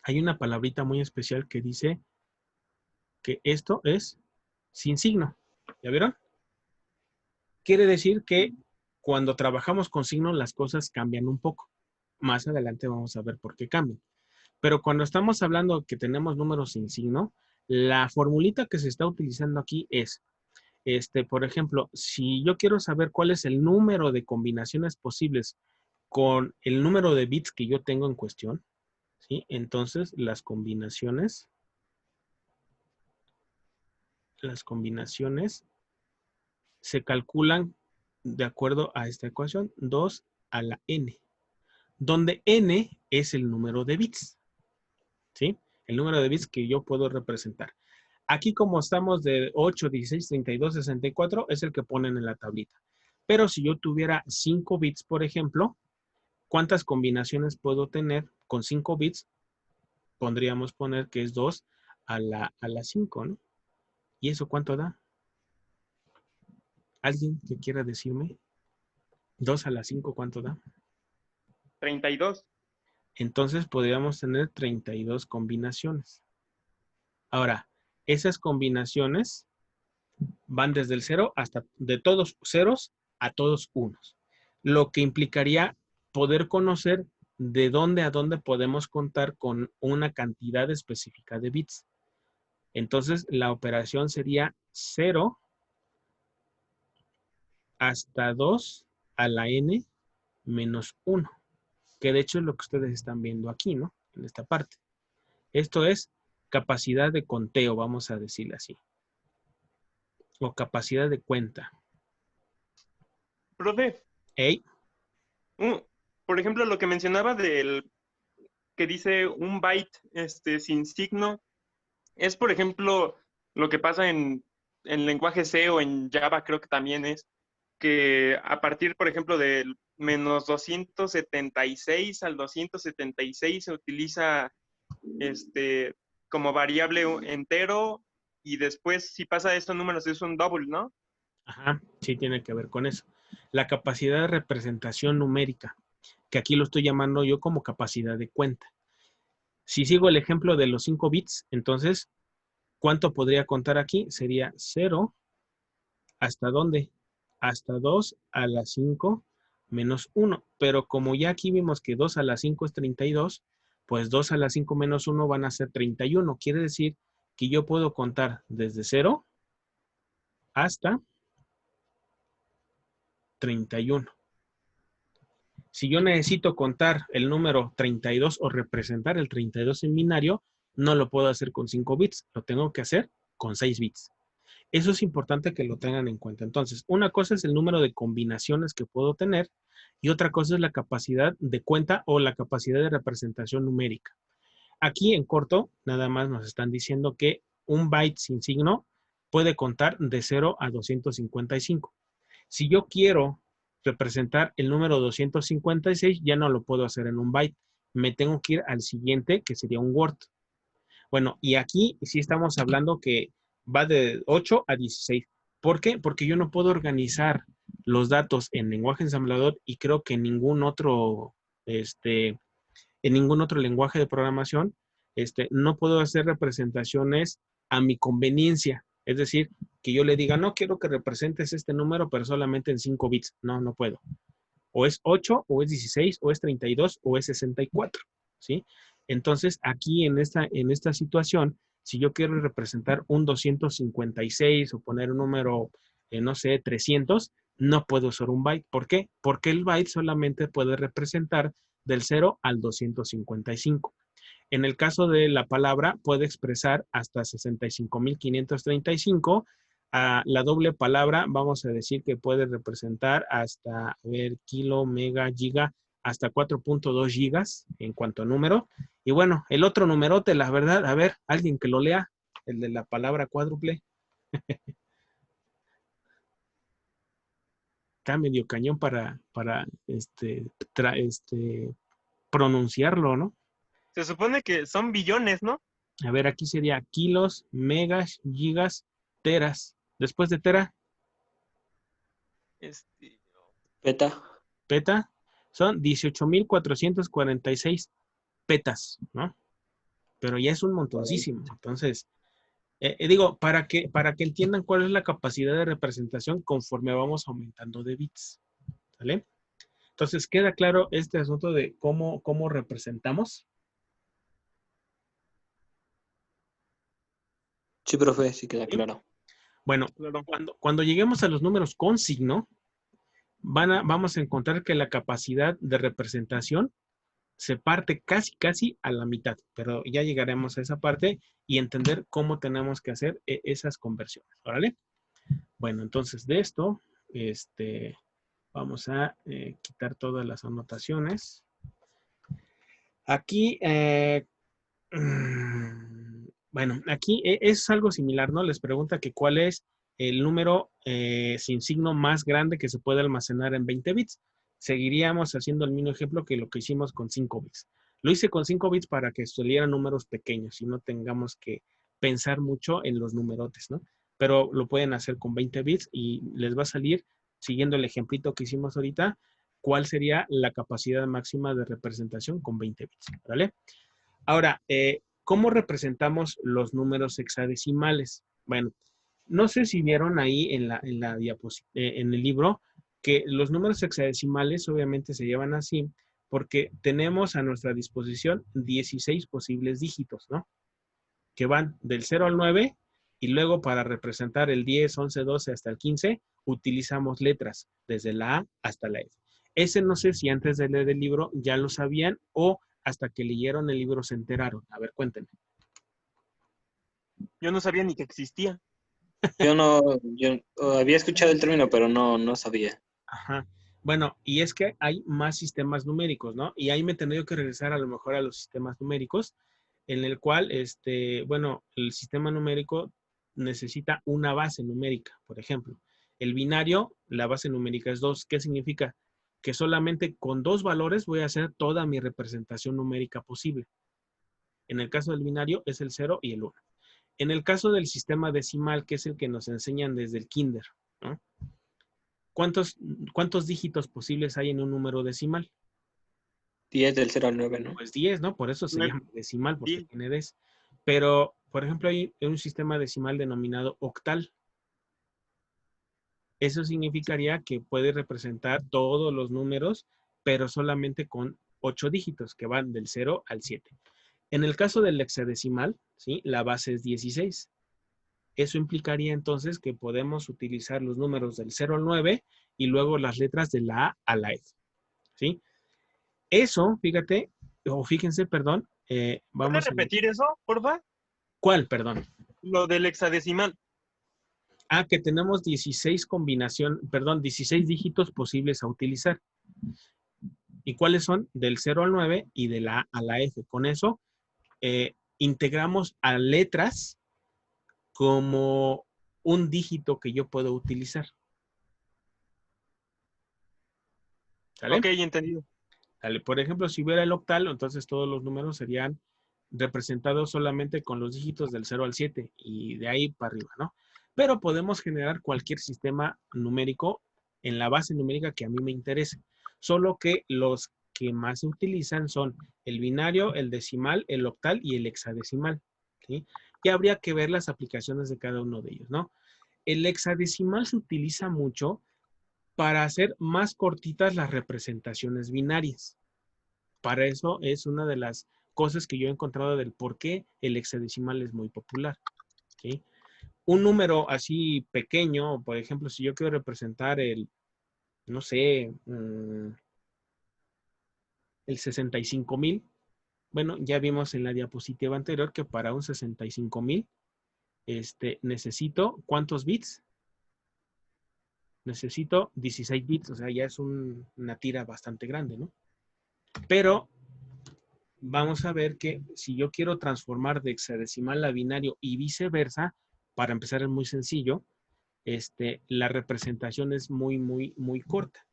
Hay una palabrita muy especial que dice que esto es sin signo. ¿Ya vieron? Quiere decir que cuando trabajamos con signos las cosas cambian un poco. Más adelante vamos a ver por qué cambian. Pero cuando estamos hablando que tenemos números sin signo, la formulita que se está utilizando aquí es, por ejemplo, si yo quiero saber cuál es el número de combinaciones posibles con el número de bits que yo tengo en cuestión, ¿sí? Entonces, las combinaciones se calculan de acuerdo a esta ecuación, 2 a la n, donde n es el número de bits, ¿sí? El número de bits que yo puedo representar. Aquí como estamos de 8, 16, 32, 64, es el que ponen en la tablita. Pero si yo tuviera 5 bits, por ejemplo, ¿cuántas combinaciones puedo tener? Con 5 bits, podríamos poner que es 2 a la 5, ¿no? ¿Y eso cuánto da? ¿Alguien que quiera decirme? 2 a la 5, ¿cuánto da? 32. Entonces podríamos tener 32 combinaciones. Ahora, esas combinaciones van desde el 0 hasta de todos ceros a todos unos. Lo que implicaría poder conocer de dónde a dónde podemos contar con una cantidad específica de bits. Entonces, la operación sería 0 hasta 2 a la n menos 1, que de hecho es lo que ustedes están viendo aquí, ¿no? En esta parte. Esto es capacidad de conteo, vamos a decirle así. O capacidad de cuenta. Profe, Hey, por ejemplo, lo que mencionaba del que dice un byte sin signo, es, por ejemplo, lo que pasa en lenguaje C o en Java, creo que también es, que a partir, por ejemplo, del menos 276 al 276 se utiliza como variable entero y después, si pasa estos números, es un double, ¿no? ajá, sí tiene que ver con eso. La capacidad de representación numérica, que aquí lo estoy llamando yo como capacidad de cuenta. Si sigo el ejemplo de los 5 bits, entonces, ¿cuánto podría contar aquí? Sería 0, ¿hasta dónde? Hasta 2 a la 5 menos 1. Pero como ya aquí vimos que 2 a la 5 es 32, pues 2 a la 5 menos 1 van a ser 31. Quiere decir que yo puedo contar desde 0 hasta 31. Si yo necesito contar el número 32 o representar el 32 en binario, no lo puedo hacer con 5 bits, lo tengo que hacer con 6 bits. Eso es importante que lo tengan en cuenta. Entonces, una cosa es el número de combinaciones que puedo tener y otra cosa es la capacidad de cuenta o la capacidad de representación numérica. Aquí en corto, nada más nos están diciendo que un byte sin signo puede contar de 0 a 255. Si yo quiero representar el número 256, ya no lo puedo hacer en un byte. Me tengo que ir al siguiente, que sería un word. Bueno, y aquí sí estamos hablando que va de 8 a 16. ¿Por qué? Porque yo no puedo organizar los datos en lenguaje ensamblador y creo que en ningún otro, lenguaje de programación, no puedo hacer representaciones a mi conveniencia. Es decir, que yo le diga, no quiero que representes este número, pero solamente en 5 bits. No, no puedo. O es 8, o es 16, o es 32, o es 64, ¿sí? Entonces, aquí en esta situación, si yo quiero representar un 256 o poner un número, no sé, 300, no puedo usar un byte. ¿Por qué? Porque el byte solamente puede representar del 0 al 255. En el caso de la palabra, puede expresar hasta 65.535. La doble palabra, vamos a decir que puede representar hasta, a ver, kilo, mega, giga, hasta 4.2 gigas en cuanto a número. Y bueno, el otro numerote, la verdad, a ver, alguien que lo lea, el de la palabra cuádruple. Está medio cañón para pronunciarlo, ¿no? Se supone que son billones, ¿no? A ver, aquí sería kilos, megas, gigas, teras. Después de tera, Beta. peta, son 18.446 petas, ¿no? Pero ya es un montoncísimo. Entonces, digo, para que entiendan cuál es la capacidad de representación conforme vamos aumentando de bits, ¿vale? Entonces, ¿queda claro este asunto de cómo representamos? Sí, profe, sí queda ¿Sí? claro. Bueno, Claro. cuando lleguemos a los números con signo, vamos a encontrar que la capacidad de representación se parte casi a la mitad, pero ya llegaremos a esa parte y entender cómo tenemos que hacer esas conversiones, ¿vale? Bueno, entonces de esto, vamos a quitar todas las anotaciones. Aquí, bueno, aquí es algo similar, ¿no? Les pregunta que cuál es el número sin signo más grande que se puede almacenar en 20 bits. Seguiríamos haciendo el mismo ejemplo que lo que hicimos con 5 bits. Lo hice con 5 bits para que salieran números pequeños y no tengamos que pensar mucho en los numerotes, ¿no? Pero lo pueden hacer con 20 bits y les va a salir, siguiendo el ejemplito que hicimos ahorita, cuál sería la capacidad máxima de representación con 20 bits, ¿vale? Ahora, ¿cómo representamos los números hexadecimales? Bueno, no sé si vieron ahí en el libro que los números hexadecimales obviamente se llevan así porque tenemos a nuestra disposición 16 posibles dígitos, ¿no? Que van del 0 al 9 y luego para representar el 10, 11, 12 hasta el 15 utilizamos letras desde la A hasta la F. Ese no sé si antes de leer el libro ya lo sabían o hasta que leyeron el libro se enteraron. A ver, cuéntenme. Yo no sabía ni que existía. Yo había escuchado el término, pero no sabía. Ajá. Bueno, y es que hay más sistemas numéricos, ¿no? Y ahí me he tenido que regresar a lo mejor a los sistemas numéricos, en el cual, bueno, el sistema numérico necesita una base numérica, por ejemplo. El binario, la base numérica es 2. ¿Qué significa? Que solamente con 2 valores voy a hacer toda mi representación numérica posible. En el caso del binario es el 0 y el 1. En el caso del sistema decimal, que es el que nos enseñan desde el kinder, ¿no? ¿Cuántos dígitos posibles hay en un número decimal? 10 del 0 al 9, ¿no? Pues 10, ¿no? Por eso se No, llama decimal, porque 10. tiene 10. Pero, por ejemplo, hay un sistema decimal denominado octal. Eso significaría que puede representar todos los números, pero solamente con 8 dígitos, que van del 0 al 7. En el caso del hexadecimal, ¿sí? La base es 16. Eso implicaría entonces que podemos utilizar los números del 0 al 9 y luego las letras de la A a la F, ¿sí? Eso, fíjate, o fíjense, perdón, ¿Puedes vamos a... repetir eso, porfa? ¿Cuál, perdón? Lo del hexadecimal. Ah, que tenemos 16 16 dígitos posibles a utilizar. ¿Y cuáles son? Del 0 al 9 y de la A a la F. Con eso, integramos a letras como un dígito que yo puedo utilizar. ¿Sale? Ok, entendido. Dale. Por ejemplo, si hubiera el octal, entonces todos los números serían representados solamente con los dígitos del 0 al 7 y de ahí para arriba, ¿no? Pero podemos generar cualquier sistema numérico en la base numérica que a mí me interese. Solo que los que más se utilizan son el binario, el decimal, el octal y el hexadecimal, ¿sí? Y habría que ver las aplicaciones de cada uno de ellos, ¿no? El hexadecimal se utiliza mucho para hacer más cortitas las representaciones binarias. Para eso es una de las cosas que yo he encontrado del por qué el hexadecimal es muy popular, ¿sí? Un número así pequeño, por ejemplo, si yo quiero representar no sé, el 65,000, bueno, ya vimos en la diapositiva anterior que para un 65,000, necesito, ¿cuántos bits? Necesito 16 bits, o sea, ya es una tira bastante grande, ¿no? Pero vamos a ver que si yo quiero transformar de hexadecimal a binario y viceversa, para empezar es muy sencillo, la representación es muy corta.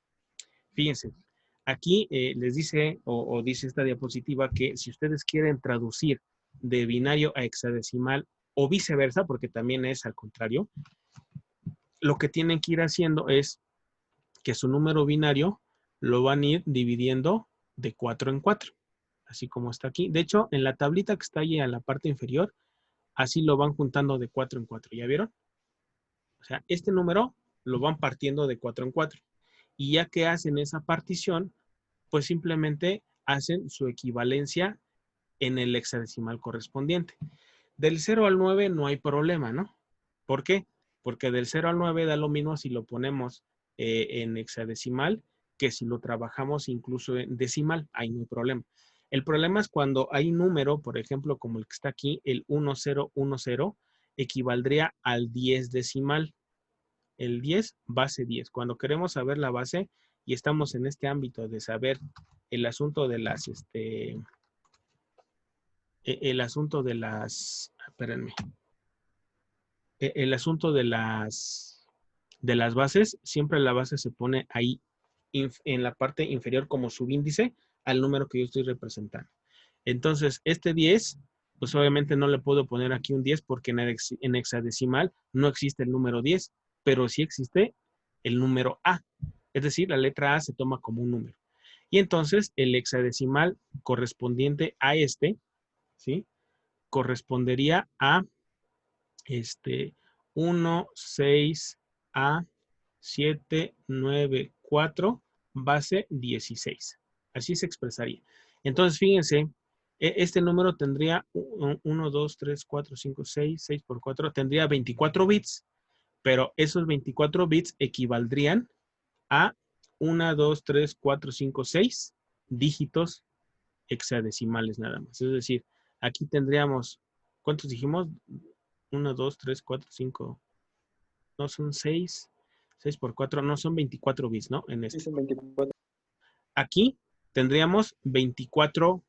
Fíjense, aquí les dice, o dice esta diapositiva, que si ustedes quieren traducir de binario a hexadecimal o viceversa, porque también es al contrario, lo que tienen que ir haciendo es que su número binario lo van a ir dividiendo de 4 en 4, así como está aquí. De hecho, en la tablita que está ahí a la parte inferior, así lo van juntando de 4 en 4. ¿Ya vieron? O sea, este número lo van partiendo de 4 en 4. Y ya que hacen esa partición, pues simplemente hacen su equivalencia en el hexadecimal correspondiente. Del 0 al 9 no hay problema, ¿no? ¿Por qué? Porque del 0 al 9 da lo mismo si lo ponemos en hexadecimal que si lo trabajamos incluso en decimal. Ahí no hay problema. El problema es cuando hay un número, por ejemplo, como el que está aquí, el 1010, equivaldría al 10 decimal. El 10, base 10. Cuando queremos saber la base y estamos en este ámbito de saber el asunto de las, espérenme, el asunto de las bases, siempre la base se pone ahí en la parte inferior como subíndice al número que yo estoy representando. Entonces, este 10, pues obviamente no le puedo poner aquí un 10 porque en hexadecimal no existe el número 10, pero sí existe el número A. Es decir, la letra A se toma como un número. Y entonces, el hexadecimal correspondiente a este, ¿sí? Correspondería a 1, 6, A, 7, 9, 4, base 16. Así se expresaría. Entonces, fíjense, este número tendría 1, 2, 3, 4, 5, 6, 6 por 4, tendría 24 bits, pero esos 24 bits equivaldrían a 1, 2, 3, 4, 5, 6 dígitos hexadecimales nada más. Es decir, aquí tendríamos, ¿cuántos dijimos? 1, 2, 3, 4, 5, no son 6, 6 por 4, no son 24 bits, ¿no? En este. Sí, son 24. Aquí tendríamos 24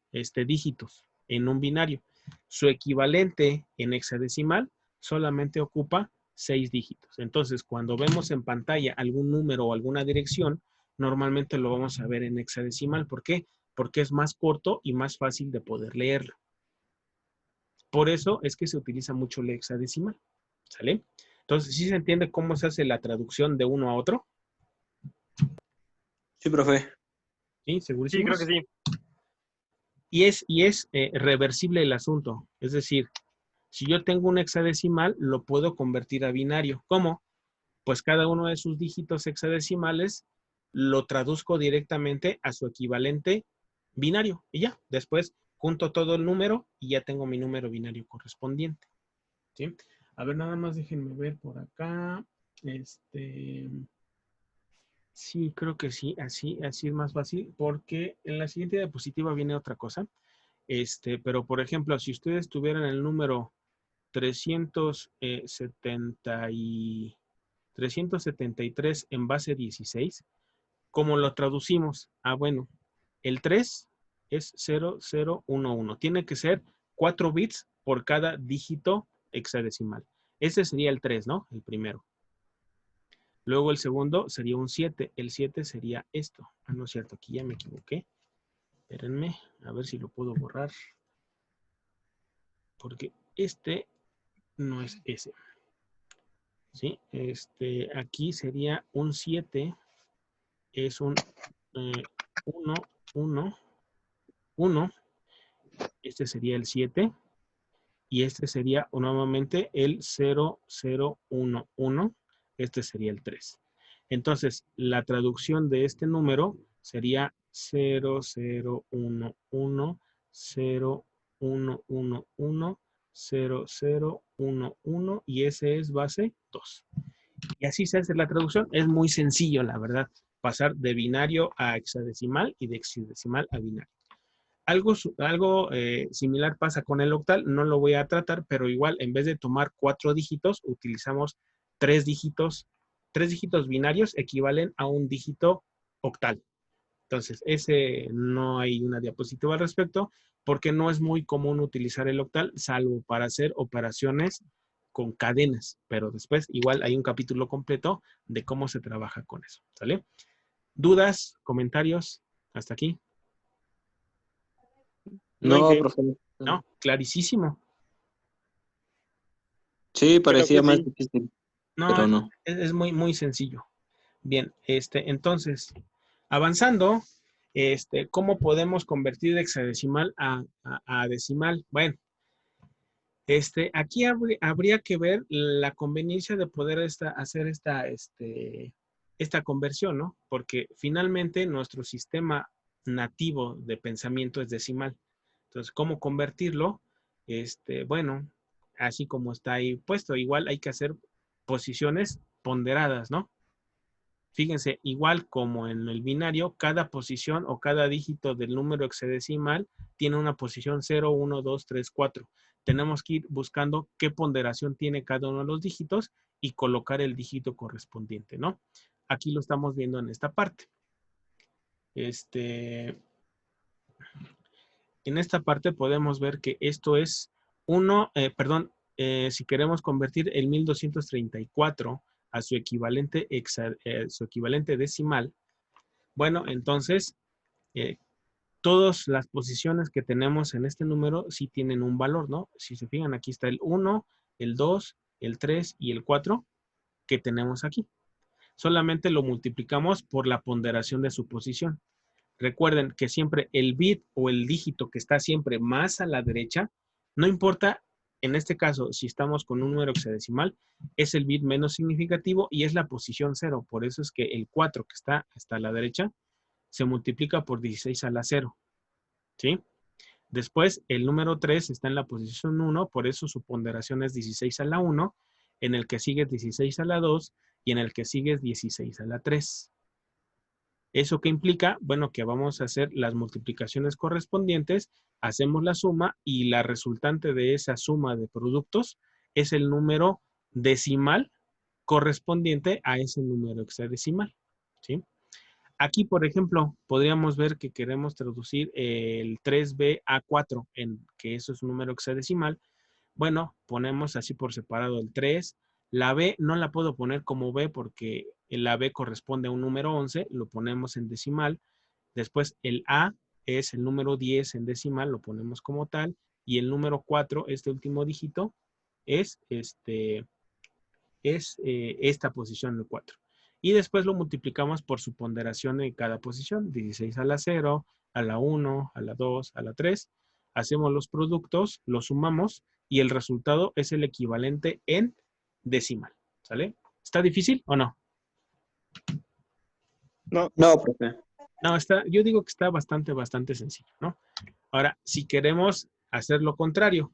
dígitos en un binario. Su equivalente en hexadecimal solamente ocupa 6 dígitos. Entonces, cuando vemos en pantalla algún número o alguna dirección, normalmente lo vamos a ver en hexadecimal. ¿Por qué? Porque es más corto y más fácil de poder leerlo. Por eso es que se utiliza mucho el hexadecimal. ¿Sale? Entonces, ¿sí se entiende cómo se hace la traducción de uno a otro? Sí, profe. ¿Sí? Sí, ¿Segurísimo? creo que sí. Y es reversible el asunto. Es decir, si yo tengo un hexadecimal, lo puedo convertir a binario. ¿Cómo? Pues cada uno de sus dígitos hexadecimales lo traduzco directamente a su equivalente binario. Y ya, después junto todo el número y ya tengo mi número binario correspondiente. ¿Sí? A ver, nada más déjenme ver por acá. Sí, creo que sí, así es más fácil, porque en la siguiente diapositiva viene otra cosa. Pero por ejemplo, si ustedes tuvieran el número 373 en base 16, ¿cómo lo traducimos? Ah, bueno, el 3 es 0011. Tiene que ser 4 bits por cada dígito hexadecimal. Ese sería el 3, ¿no? El primero. Luego el segundo sería un 7. El 7 sería esto. Ah, no es cierto, aquí ya me equivoqué. Espérenme, a ver si lo puedo borrar. Porque este no es ese. ¿Sí? Aquí sería un 7. Es un 1, 1, 1. Este sería el 7. Y este sería nuevamente el 0011. Este sería el 3. Entonces, la traducción de este número sería 0011, 0111, 0011 y ese es base 2. Y así se hace la traducción. Es muy sencillo, la verdad, pasar de binario a hexadecimal y de hexadecimal a binario. Algo similar pasa con el octal, no lo voy a tratar, pero igual en vez de tomar 4 dígitos, utilizamos 3 dígitos. 3 dígitos binarios equivalen a un dígito octal. Entonces, ese no hay una diapositiva al respecto, porque no es muy común utilizar el octal, salvo para hacer operaciones con cadenas, pero después igual hay un capítulo completo de cómo se trabaja con eso, ¿sale? ¿Dudas? ¿Comentarios? ¿Hasta aquí? No, profe. No, clarísimo. Sí, Creo parecía que más sí. difícil, No, pero no. es muy, muy sencillo. Bien, entonces, avanzando, ¿cómo podemos convertir hexadecimal a decimal? Bueno, aquí habría que ver la conveniencia de poder hacer esta conversión, ¿no? Porque finalmente nuestro sistema nativo de pensamiento es decimal. Entonces, ¿cómo convertirlo? Bueno, así como está ahí puesto, igual hay que hacer posiciones ponderadas, ¿no? Fíjense, igual como en el binario, cada posición o cada dígito del número hexadecimal tiene una posición 0, 1, 2, 3, 4. Tenemos que ir buscando qué ponderación tiene cada uno de los dígitos y colocar el dígito correspondiente, ¿no? Aquí lo estamos viendo en esta parte. En esta parte podemos ver que esto es si queremos convertir el 1234 a su equivalente decimal, bueno, entonces todas las posiciones que tenemos en este número sí tienen un valor, ¿no? Si se fijan, aquí está el 1, el 2, el 3 y el 4 que tenemos aquí. Solamente lo multiplicamos por la ponderación de su posición. Recuerden que siempre el bit o el dígito que está siempre más a la derecha, no importa, en este caso, si estamos con un número hexadecimal, es el bit menos significativo y es la posición 0. Por eso es que el 4 que está hasta la derecha se multiplica por 16 a la 0. ¿Sí? Después, el número 3 está en la posición 1, por eso su ponderación es 16 a la 1, en el que sigue 16 a la 2 y en el que sigue 16 a la 3. ¿Eso qué implica? Bueno, que vamos a hacer las multiplicaciones correspondientes, hacemos la suma y la resultante de esa suma de productos es el número decimal correspondiente a ese número hexadecimal. ¿Sí? Aquí, por ejemplo, podríamos ver que queremos traducir el 3b a 4, que eso es un número hexadecimal. Bueno, ponemos así por separado el 3. La B no la puedo poner como B porque la B corresponde a un número 11, lo ponemos en decimal. Después el A es el número 10 en decimal, lo ponemos como tal. Y el número 4, este último dígito, es esta posición del 4. Y después lo multiplicamos por su ponderación en cada posición, 16 a la 0, a la 1, a la 2, a la 3. Hacemos los productos, los sumamos y el resultado es el equivalente en decimal. ¿Sale? ¿Está difícil o no? No, profe. No, yo digo que está bastante sencillo, ¿no? Ahora, si queremos hacer lo contrario.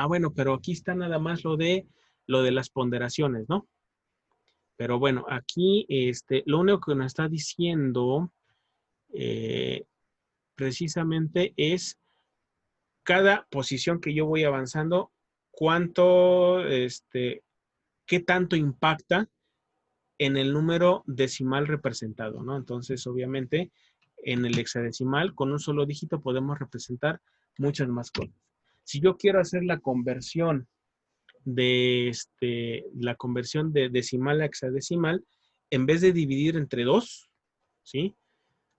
Bueno, pero aquí está nada más lo de las ponderaciones, ¿no? Pero bueno, aquí lo único que nos está diciendo precisamente es cada posición que yo voy avanzando, qué tanto impacta en el número decimal representado, ¿no? Entonces, obviamente, en el hexadecimal, con un solo dígito podemos representar muchas más cosas. Si yo quiero hacer la conversión de decimal a hexadecimal, en vez de dividir entre 2, ¿sí?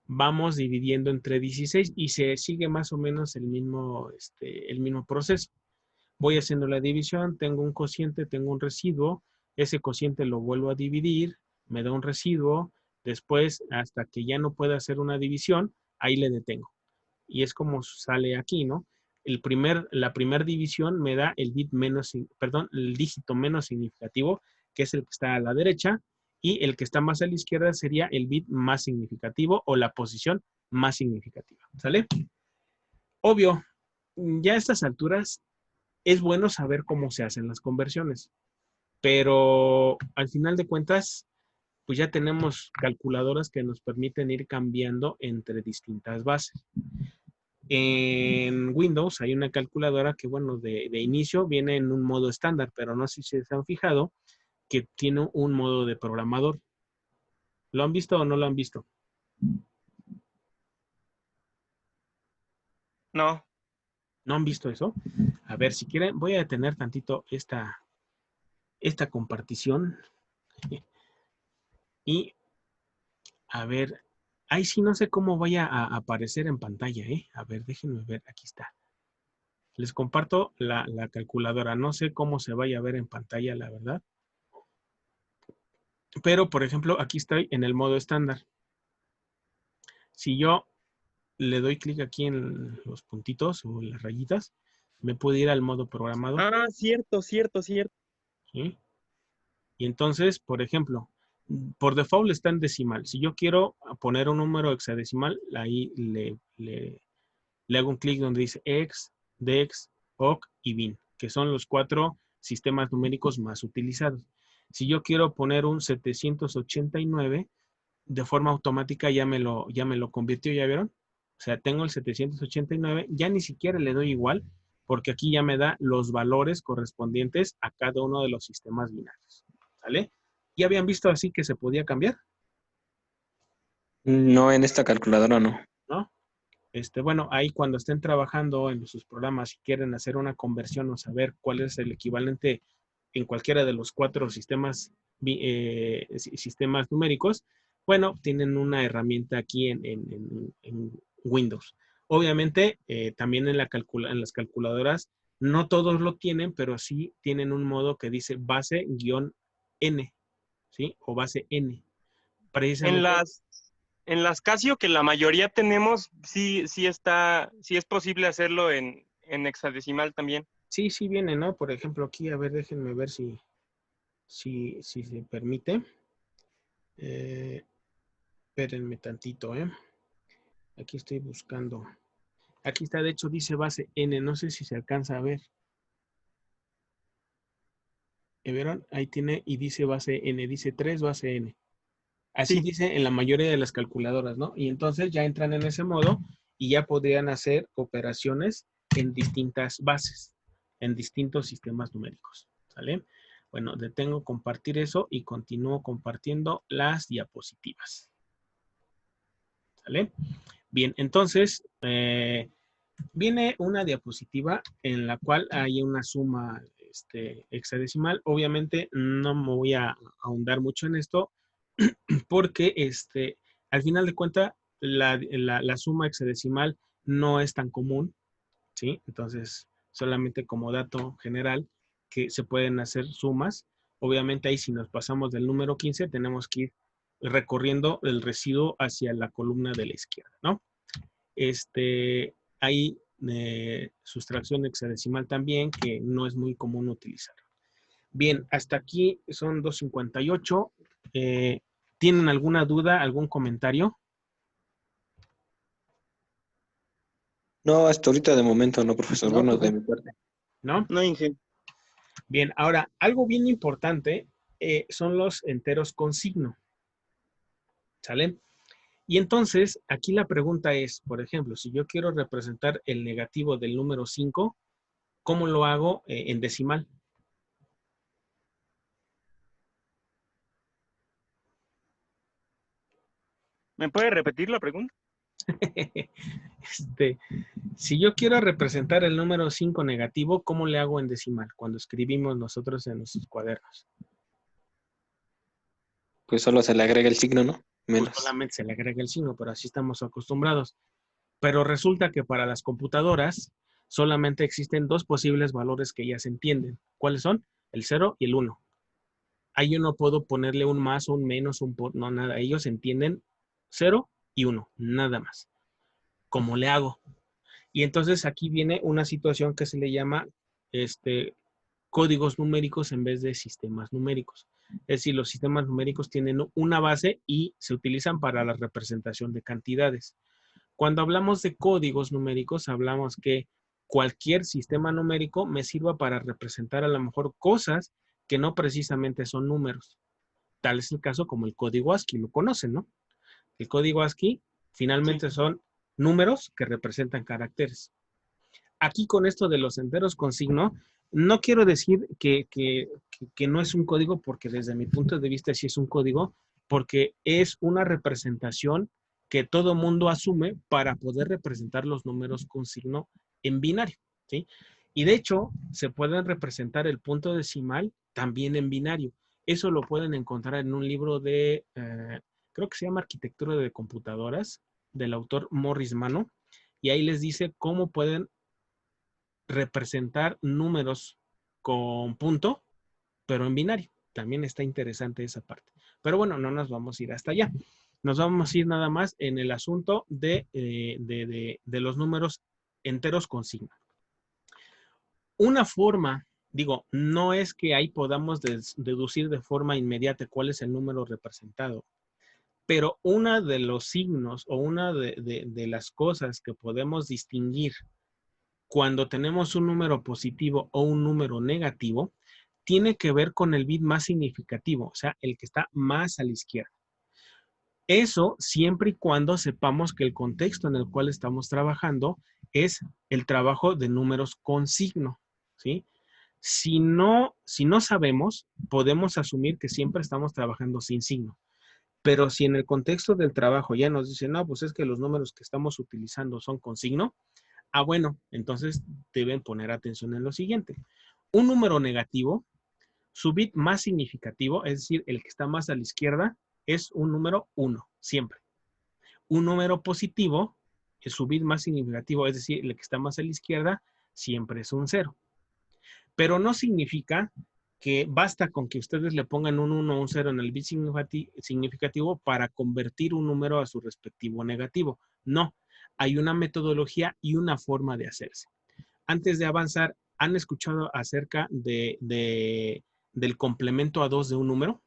Vamos dividiendo entre 16 y se sigue más o menos el mismo proceso. Voy haciendo la división, tengo un cociente, tengo un residuo, ese cociente lo vuelvo a dividir, me da un residuo, después hasta que ya no pueda hacer una división, ahí le detengo. Y es como sale aquí, ¿no? La primera división me da el dígito menos significativo, que es el que está a la derecha, y el que está más a la izquierda sería el bit más significativo o la posición más significativa. ¿Sale? Obvio, ya a estas alturas es bueno saber cómo se hacen las conversiones, pero al final de cuentas, pues ya tenemos calculadoras que nos permiten ir cambiando entre distintas bases. En Windows hay una calculadora que, bueno, de inicio viene en un modo estándar, pero no sé si se han fijado que tiene un modo de programador. ¿Lo han visto o no lo han visto? No. ¿No han visto eso? A ver, si quieren, voy a detener tantito esta compartición. Y, a ver, ahí sí no sé cómo vaya a aparecer en pantalla, ¿eh? A ver, déjenme ver, aquí está. Les comparto la calculadora. No sé cómo se vaya a ver en pantalla, la verdad. Pero, por ejemplo, aquí estoy en el modo estándar. Si yo le doy clic aquí en los puntitos o las rayitas, me puedo ir al modo programador. Cierto. ¿Sí? Y entonces, por ejemplo, Por default está en decimal. Si yo quiero poner un número hexadecimal, ahí le hago un clic donde dice hex, dex, oc y bin, que son los 4 sistemas numéricos más utilizados. Si yo quiero poner un 789, de forma automática ya me lo convirtió, ¿ya vieron? O sea, tengo el 789, ya ni siquiera le doy igual, porque aquí ya me da los valores correspondientes a cada uno de los sistemas binarios. ¿Sale? ¿Ya habían visto así que se podía cambiar? No, en esta calculadora no. ¿No? Bueno, ahí cuando estén trabajando en sus programas y quieren hacer una conversión o saber cuál es el equivalente en cualquiera de los 4 sistemas numéricos, bueno, tienen una herramienta aquí en Windows. Obviamente, también en las calculadoras, no todos lo tienen, pero sí tienen un modo que dice base-n, ¿sí? O base n. Precisamente. En las Casio, que la mayoría tenemos, sí es posible hacerlo en hexadecimal también. Sí, sí viene, ¿no? Por ejemplo, aquí, a ver, déjenme ver si se permite. Espérenme tantito, ¿eh? Aquí estoy buscando. Aquí está, de hecho, dice base N. No sé si se alcanza a ver. ¿Vieron? Ahí tiene y dice base N. Dice 3 base N. Así Sí. dice en la mayoría de las calculadoras, ¿no? Y entonces ya entran en ese modo y ya podrían hacer operaciones en distintas bases, en distintos sistemas numéricos. ¿Sale? Bueno, detengo compartir eso y continúo compartiendo las diapositivas. ¿Sale? Bien, entonces, viene una diapositiva en la cual hay una suma hexadecimal. Obviamente no me voy a ahondar mucho en esto porque al final de cuentas la suma hexadecimal no es tan común, ¿sí? Entonces, solamente como dato general que se pueden hacer sumas. Obviamente ahí si nos pasamos del número 15 tenemos que ir recorriendo el residuo hacia la columna de la izquierda, ¿no? Hay sustracción hexadecimal también, que no es muy común utilizar. Bien, hasta aquí son 258. ¿Tienen alguna duda, algún comentario? No, hasta ahorita de momento no, profesor. No, Bueno, de mi parte. ¿no? No, Inge. Bien, ahora, algo bien importante son los enteros con signo. ¿Sale? Y entonces, aquí la pregunta es, por ejemplo, si yo quiero representar el negativo del número 5, ¿cómo lo hago en decimal? ¿Me puede repetir la pregunta? Si yo quiero representar el número 5 negativo, ¿cómo le hago en decimal? Cuando escribimos nosotros en nuestros cuadernos. Pues solo se le agrega el signo, ¿no? Pues Menos. solamente se le agrega el signo, pero así estamos acostumbrados. Pero resulta que para las computadoras solamente existen 2 posibles valores que ya se entienden. ¿Cuáles son? El 0 y el 1. Ahí yo no puedo ponerle un más, un menos, no, nada. Ellos entienden 0 y 1, nada más. ¿Cómo le hago? Y entonces aquí viene una situación que se le llama códigos numéricos en vez de sistemas numéricos. Es decir, los sistemas numéricos tienen una base y se utilizan para la representación de cantidades. Cuando hablamos de códigos numéricos, hablamos que cualquier sistema numérico me sirva para representar a lo mejor cosas que no precisamente son números. Tal es el caso como el código ASCII, lo conocen, ¿no? El código ASCII finalmente son números que representan caracteres. Aquí con esto de los enteros con signo, no quiero decir que no es un código, porque desde mi punto de vista sí es un código, porque es una representación que todo mundo asume para poder representar los números con signo en binario, ¿sí? Y de hecho, se pueden representar el punto decimal también en binario. Eso lo pueden encontrar en un libro de, creo que se llama Arquitectura de Computadoras, del autor Morris Mano, y ahí les dice cómo pueden representar números con punto, pero en binario. También está interesante esa parte. Pero bueno, no nos vamos a ir hasta allá. Nos vamos a ir nada más en el asunto de los números enteros con signo. Una forma Digo, no es que ahí podamos deducir de forma inmediata cuál es el número representado, pero uno de los signos o una de las cosas que podemos distinguir cuando tenemos un número positivo o un número negativo, tiene que ver con el bit más significativo, o sea, el que está más a la izquierda. Eso siempre y cuando sepamos que el contexto en el cual estamos trabajando es el trabajo de números con signo, ¿sí? Si no sabemos, podemos asumir que siempre estamos trabajando sin signo. Pero si en el contexto del trabajo ya nos dicen, no, pues es que los números que estamos utilizando son con signo, bueno, entonces deben poner atención en lo siguiente. Un número negativo, su bit más significativo, es decir, el que está más a la izquierda, es un número 1, siempre. Un número positivo, su bit más significativo, es decir, el que está más a la izquierda, siempre es un 0. Pero no significa que basta con que ustedes le pongan un 1 o un 0 en el bit significativo para convertir un número a su respectivo negativo. No, hay una metodología y una forma de hacerse. Antes de avanzar, ¿han escuchado acerca del complemento a 2 de un número?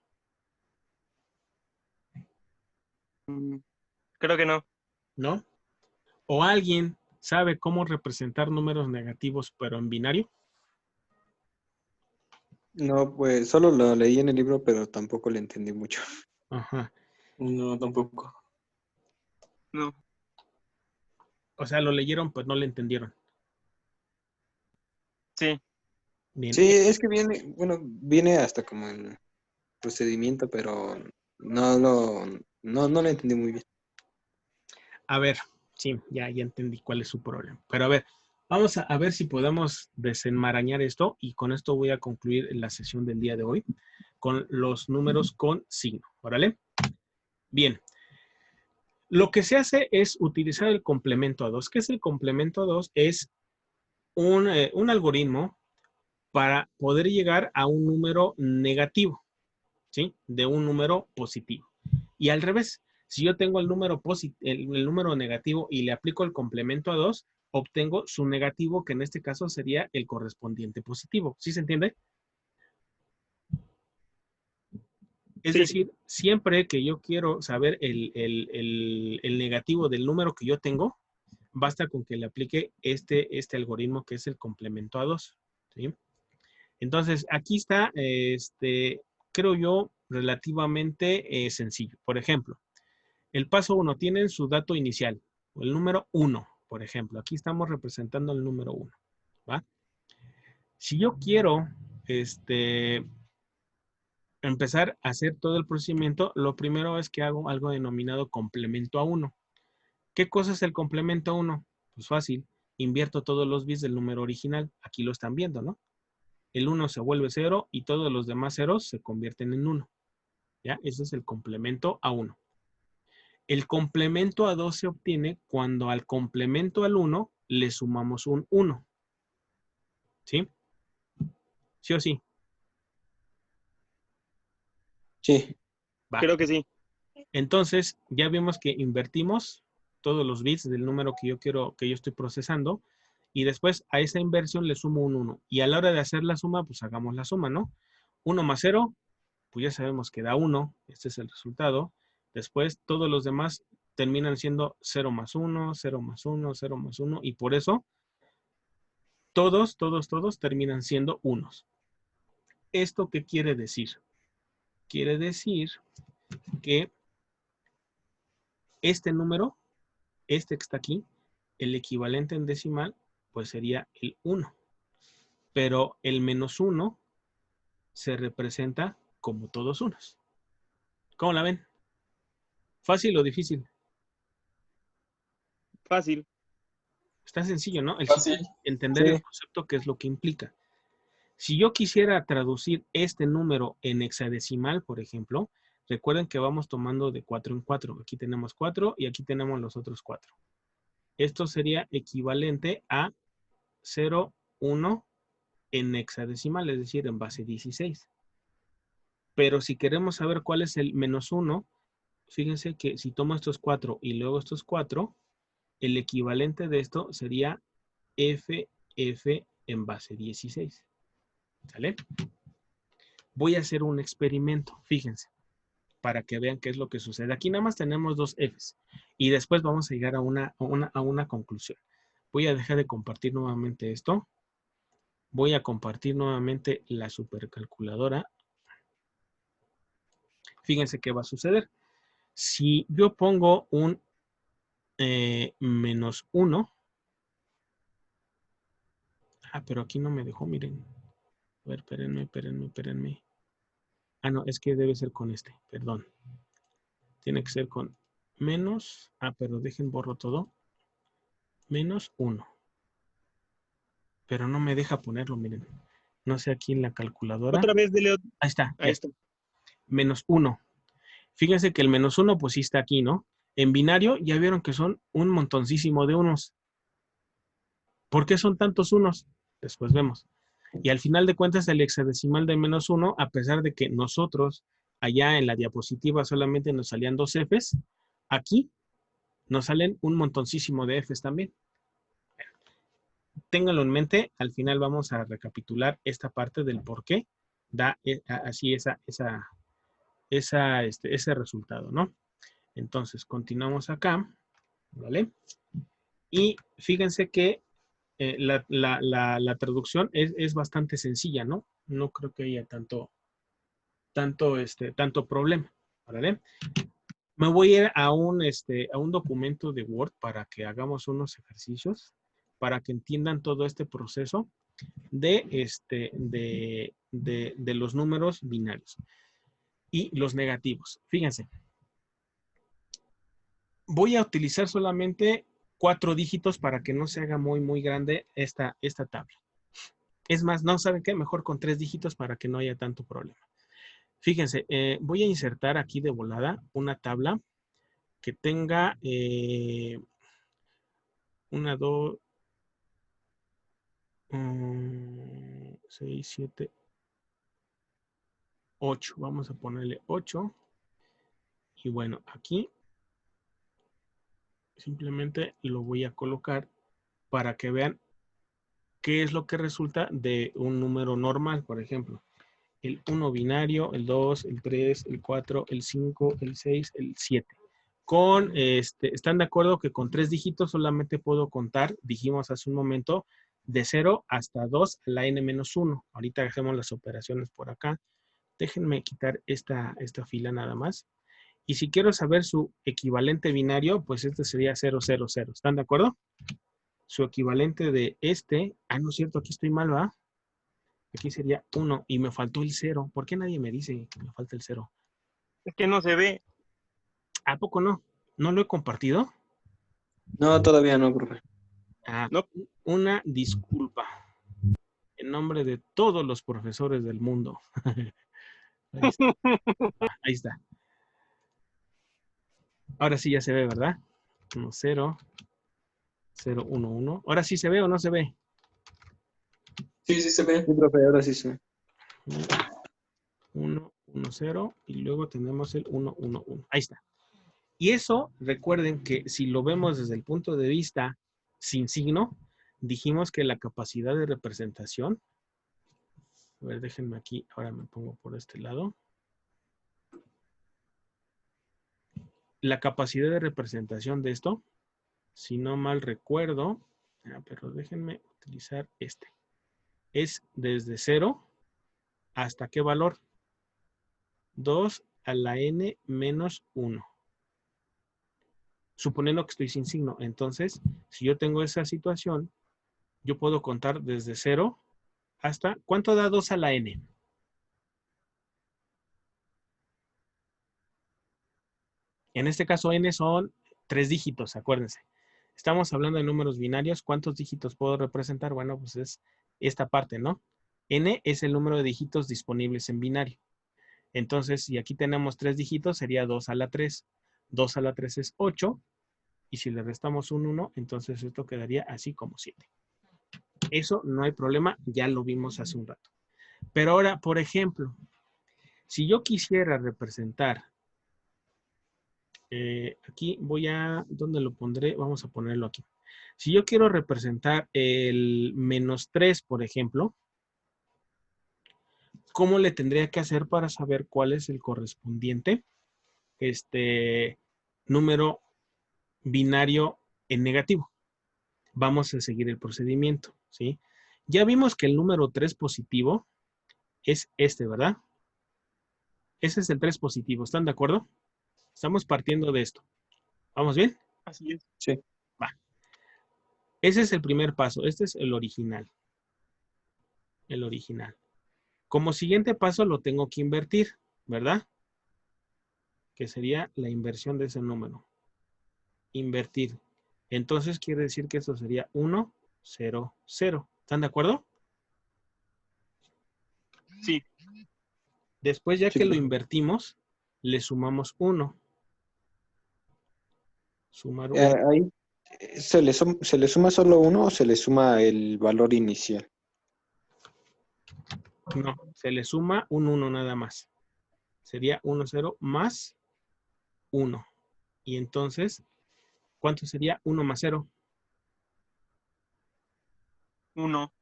Creo que no. ¿No? ¿O alguien sabe cómo representar números negativos pero en binario? No, pues solo lo leí en el libro, pero tampoco le entendí mucho. Ajá. No, tampoco. No. O sea, lo leyeron, pues no le entendieron. Sí. Bien. Sí, es que viene hasta como en procedimiento, pero no lo entendí muy bien. A ver, sí, ya entendí cuál es su problema. Pero a ver, vamos a ver si podemos desenmarañar esto y con esto voy a concluir la sesión del día de hoy con los números con signo. ¿Órale? Bien. Lo que se hace es utilizar el complemento a 2. ¿Qué es el complemento a 2? Es un algoritmo para poder llegar a un número negativo, ¿sí? De un número positivo. Y al revés, si yo tengo el número negativo y le aplico el complemento a 2, obtengo su negativo, que en este caso sería el correspondiente positivo. ¿Sí se entiende? Es decir, siempre que yo quiero saber el negativo del número que yo tengo, basta con que le aplique este algoritmo que es el complemento a 2. ¿Sí? Entonces, aquí está, creo yo, relativamente sencillo. Por ejemplo, el paso 1 tiene su dato inicial, el número 1, por ejemplo. Aquí estamos representando el número 1. ¿Va? Si yo quiero empezar a hacer todo el procedimiento, lo primero es que hago algo denominado complemento a 1. ¿Qué cosa es el complemento a 1? Pues fácil, invierto todos los bits del número original. Aquí lo están viendo, ¿no? El 1 se vuelve 0 y todos los demás ceros se convierten en 1. ¿Ya? Ese es el complemento a 1. El complemento a 2 se obtiene cuando al complemento al 1 le sumamos un 1. ¿Sí? ¿Sí o sí? Sí. Va. Creo que sí. Entonces, ya vimos que invertimos todos los bits del número que yo quiero, que yo estoy procesando, y después a esa inversión le sumo un 1. Y a la hora de hacer la suma, pues hagamos la suma, ¿no? 1 más 0, pues ya sabemos que da 1. Este es el resultado. Después, todos los demás terminan siendo 0 más 1, 0 más 1, 0 más 1, y por eso todos terminan siendo unos. ¿Esto qué quiere decir? Quiere decir que este número, este que está aquí, el equivalente en decimal, pues sería el 1. Pero el menos 1 se representa como todos unos. ¿Cómo la ven? ¿Fácil o difícil? Fácil. Está sencillo, ¿no? El Fácil. chiste es entender Sí. el concepto, que es lo que implica. Si yo quisiera traducir este número en hexadecimal, por ejemplo, recuerden que vamos tomando de 4 en 4. Aquí tenemos 4 y aquí tenemos los otros 4. Esto sería equivalente a 0, 1 en hexadecimal, es decir, en base 16. Pero si queremos saber cuál es el menos 1, fíjense que si tomo estos 4 y luego estos 4, el equivalente de esto sería FF en base 16. ¿Sale? Voy a hacer un experimento, fíjense, para que vean qué es lo que sucede. Aquí nada más tenemos dos Fs y después vamos a llegar a una conclusión. Voy a dejar de compartir nuevamente esto. Voy a compartir nuevamente la supercalculadora. Fíjense qué va a suceder. Si yo pongo un menos 1. Pero aquí no me dejó, miren. A ver, espérenme. Ah, no, es que debe ser con este, perdón. Tiene que ser con menos, pero dejen borro todo. Menos 1. Pero no me deja ponerlo, miren. No sé aquí en la calculadora. Otra vez, dele. Ahí está. Ahí está. Menos 1. Fíjense que el menos 1 pues sí está aquí, ¿no? En binario ya vieron que son un montoncísimo de unos. ¿Por qué son tantos unos? Después vemos. Y al final de cuentas el hexadecimal de menos 1, a pesar de que nosotros allá en la diapositiva solamente nos salían 2 Fs, aquí nos salen un montoncísimo de Fs también. Ténganlo en mente, al final vamos a recapitular esta parte del por qué da así ese resultado, ¿no? Entonces, continuamos acá, ¿vale? Y fíjense que la traducción es bastante sencilla, ¿no? No creo que haya tanto problema, ¿vale? Me voy a ir a un documento de Word para que hagamos unos ejercicios, para que entiendan todo este proceso de los números binarios y los negativos. Fíjense, voy a utilizar solamente 4 dígitos para que no se haga muy grande esta tabla. Es más, no saben qué, mejor con 3 dígitos para que no haya tanto problema. Fíjense, voy a insertar aquí de volada una tabla que tenga 1, 2, 6, 7, 8. Vamos a ponerle 8. Y bueno, aquí simplemente lo voy a colocar para que vean qué es lo que resulta de un número normal, por ejemplo. El 1 binario, el 2, el 3, el 4, el 5, el 6, el 7. ¿Están de acuerdo que con 3 dígitos solamente puedo contar, dijimos hace un momento, de 0 hasta 2 a la n-1? Ahorita hacemos las operaciones por acá. Déjenme quitar esta fila nada más. Y si quiero saber su equivalente binario, pues este sería 0, 0, 0. ¿Están de acuerdo? Su equivalente de no es cierto, aquí estoy mal, ¿va? Aquí sería 1 y me faltó el 0. ¿Por qué nadie me dice que me falta el 0? Es que no se ve. ¿A poco no? ¿No lo he compartido? No, todavía no, profe. No. Una disculpa. En nombre de todos los profesores del mundo. Ahí está. Ahí está. Ahora sí ya se ve, ¿verdad? 1, 0, 0, 1, 1. ¿Ahora sí se ve o no se ve? Sí, sí se ve. Sí, profe, ahora sí se ve. 1, 1, 0 y luego tenemos el 1, 1, 1. Ahí está. Y eso, recuerden que si lo vemos desde el punto de vista sin signo, dijimos que la capacidad de representación, a ver, déjenme aquí, ahora me pongo por este lado. La capacidad de representación de esto, si no mal recuerdo, pero déjenme utilizar es desde 0 hasta ¿qué valor? 2 a la n menos 1. Suponiendo que estoy sin signo. Entonces, si yo tengo esa situación, yo puedo contar desde 0 hasta, ¿cuánto da 2 a la n? En este caso, n son 3 dígitos, acuérdense. Estamos hablando de números binarios. ¿Cuántos dígitos puedo representar? Bueno, pues es esta parte, ¿no? N es el número de dígitos disponibles en binario. Entonces, si aquí tenemos 3 dígitos, sería 2 a la 3. 2 a la 3 es 8. Y si le restamos un 1, entonces esto quedaría así como 7. Eso no hay problema, ya lo vimos hace un rato. Pero ahora, por ejemplo, si yo quisiera representar, aquí ¿dónde lo pondré? Vamos a ponerlo aquí. Si yo quiero representar el menos 3, por ejemplo, ¿cómo le tendría que hacer para saber cuál es el correspondiente número binario en negativo? Vamos a seguir el procedimiento, ¿sí? Ya vimos que el número 3 positivo es este, ¿verdad? Ese es el 3 positivo, ¿están de acuerdo? Estamos partiendo de esto. ¿Vamos bien? Así es. Sí. Va. Ese es el primer paso. Este es el original. El original. Como siguiente paso lo tengo que invertir, ¿verdad? Que sería la inversión de ese número. Invertir. Entonces quiere decir que eso sería 1, 0, 0. ¿Están de acuerdo? Sí. Después, ya Sí, que lo profe. invertimos, le sumamos 1. Sumar 1. Ahí, ¿se le suma solo uno o se le suma el valor inicial? No, se le suma un 1 nada más. Sería 1, 0 más 1. Y entonces, ¿cuánto sería 1 más 0? 1.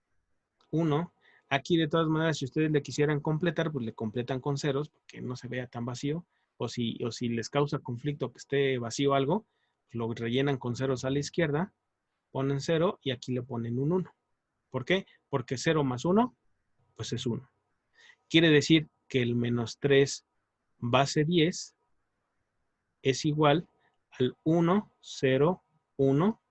1. Aquí, de todas maneras, si ustedes le quisieran completar, pues le completan con ceros, porque no se vea tan vacío. O si les causa conflicto que esté vacío algo, pues lo rellenan con ceros a la izquierda, ponen 0 y aquí le ponen un 1. ¿Por qué? Porque 0 más 1, pues es 1. Quiere decir que el menos 3 base 10 es igual al 1, 0, 1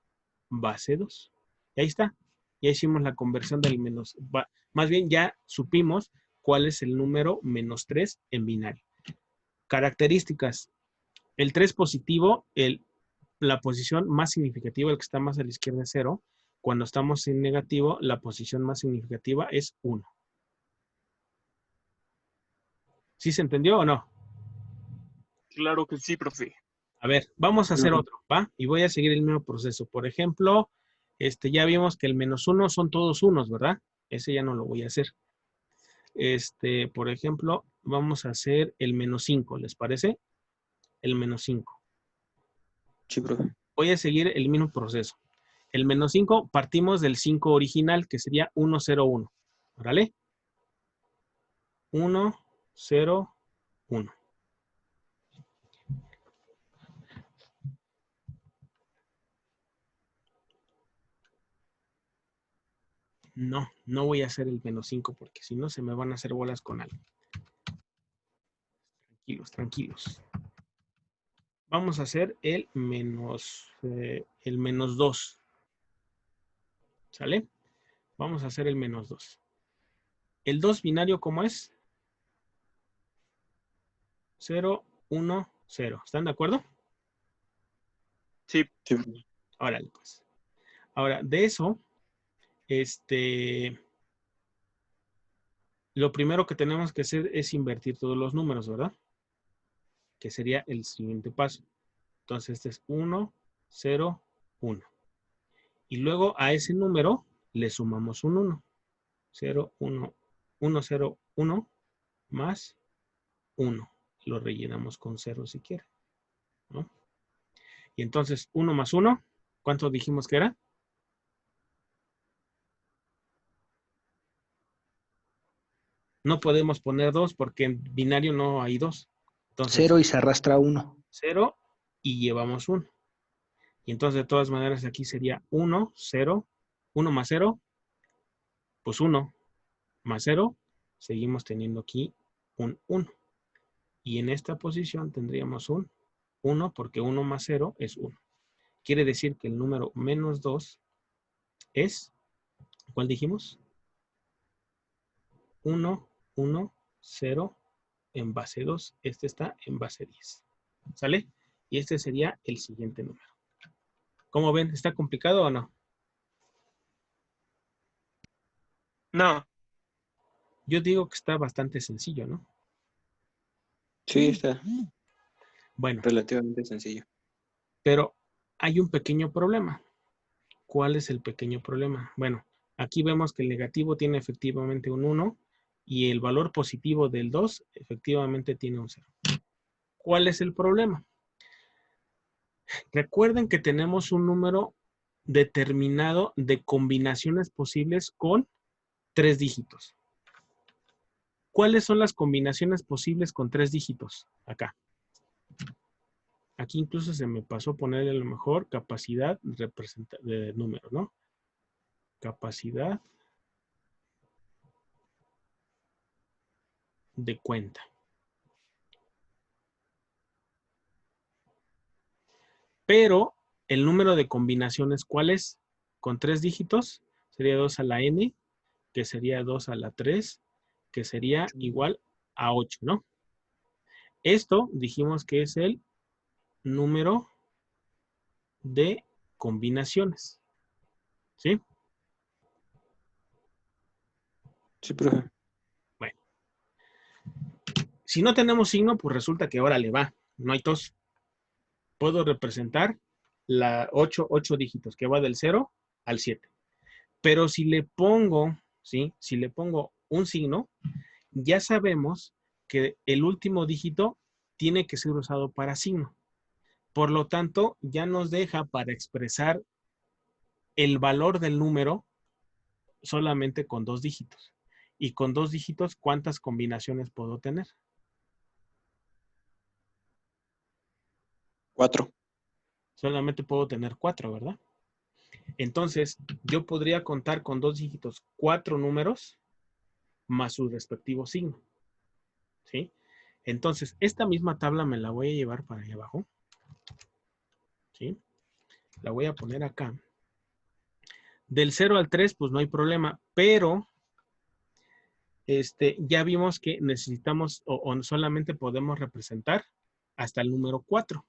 base 2. Y ahí está. Ya hicimos la conversión del menos. Más bien ya supimos cuál es el número menos 3 en binario. Características. El 3 positivo, la posición más significativa, el que está más a la izquierda es 0. Cuando estamos en negativo, la posición más significativa es 1. ¿Sí se entendió o no? Claro que sí, profe. A ver, vamos a hacer No. otro, ¿va? Y voy a seguir el mismo proceso. Por ejemplo, ya vimos que el menos 1 son todos unos, ¿verdad? Ese ya no lo voy a hacer. Por ejemplo, vamos a hacer el menos 5, ¿les parece? El menos 5. Sí, profe. Voy a seguir el mismo proceso. El menos 5 partimos del 5 original, que sería 1, 0, 1. ¿Órale? 1, 0, 1. No, no voy a hacer el menos 5 porque si no se me van a hacer bolas con algo. Tranquilos, tranquilos. Vamos a hacer el menos 2. ¿Sale? Vamos a hacer el menos 2. ¿El 2 binario cómo es? 0, 1, 0. ¿Están de acuerdo? Sí. Sí. Órale, pues. Ahora, de eso, lo primero que tenemos que hacer es invertir todos los números, ¿verdad? Que sería el siguiente paso. Entonces, este es 1, 0, 1. Y luego a ese número le sumamos un 1. 0, 1, 1, 0, 1 más 1. Lo rellenamos con 0 si quiere, ¿no? Y entonces 1 más 1, ¿cuánto dijimos que era? No podemos poner 2 porque en binario no hay 2. Entonces, 0 y se arrastra 1. 0 y llevamos 1. Y entonces, de todas maneras, aquí sería 1, 0, 1 más 0, pues 1 más 0, seguimos teniendo aquí un 1. Y en esta posición tendríamos un 1 porque 1 más 0 es 1. Quiere decir que el número menos 2 es, ¿cuál dijimos? 1, 1, 0 en base 2. Este está en base 10. ¿Sale? Y este sería el siguiente número. ¿Cómo ven? ¿Está complicado o no? No. Yo digo que está bastante sencillo, ¿no? Sí, está Bueno, relativamente sencillo. pero hay un pequeño problema. ¿Cuál es el pequeño problema? Bueno, aquí vemos que el negativo tiene efectivamente un 1 y el valor positivo del 2 efectivamente tiene un 0. ¿Cuál es el problema? Recuerden que tenemos un número determinado de combinaciones posibles con 3 dígitos. ¿Cuáles son las combinaciones posibles con 3 dígitos? Acá. Aquí incluso se me pasó ponerle a lo mejor capacidad de número, ¿no? Capacidad de cuenta. Pero el número de combinaciones, ¿cuál es? Con 3 dígitos, sería 2 a la n, que sería 2 a la 3, que sería igual a 8, ¿no? Esto dijimos que es el número de combinaciones, ¿sí? Sí, profe. Bueno, si no tenemos signo, pues resulta que ahora le va, no hay tos. Puedo representar la 8 dígitos, que va del 0 al 7. Pero si le pongo, ¿sí? Si le pongo un signo, ya sabemos que el último dígito tiene que ser usado para signo. Por lo tanto, ya nos deja para expresar el valor del número solamente con 2 dígitos. Y con 2 dígitos, ¿cuántas combinaciones puedo tener? 4. Solamente puedo tener 4, ¿verdad? Entonces, yo podría contar con 2 dígitos 4 números más su respectivo signo, ¿sí? Entonces, esta misma tabla me la voy a llevar para allá abajo, ¿sí? La voy a poner acá. Del 0 al 3, pues no hay problema, pero ya vimos que necesitamos o solamente podemos representar hasta el número 4,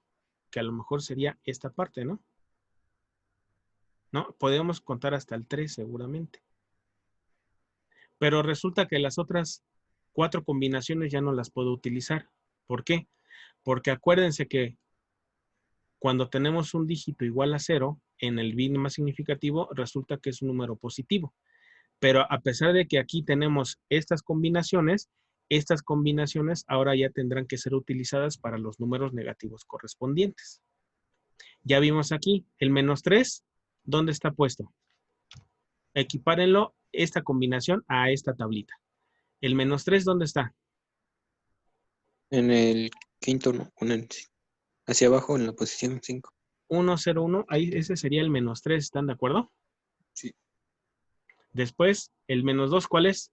que a lo mejor sería esta parte, ¿no? ¿No? Podemos contar hasta el 3 seguramente. Pero resulta que las otras 4 combinaciones ya no las puedo utilizar. ¿Por qué? Porque acuérdense que cuando tenemos un dígito igual a 0, en el bit más significativo resulta que es un número positivo. Pero a pesar de que aquí tenemos estas combinaciones ahora ya tendrán que ser utilizadas para los números negativos correspondientes. Ya vimos aquí el -3, ¿dónde está puesto? Equipárenlo esta combinación a esta tablita. El -3, ¿dónde está? En el quinto, no, hacia abajo en la posición 5. 1, 0, 1, ahí ese sería el -3, ¿están de acuerdo? Sí. Después, el -2, ¿cuál es?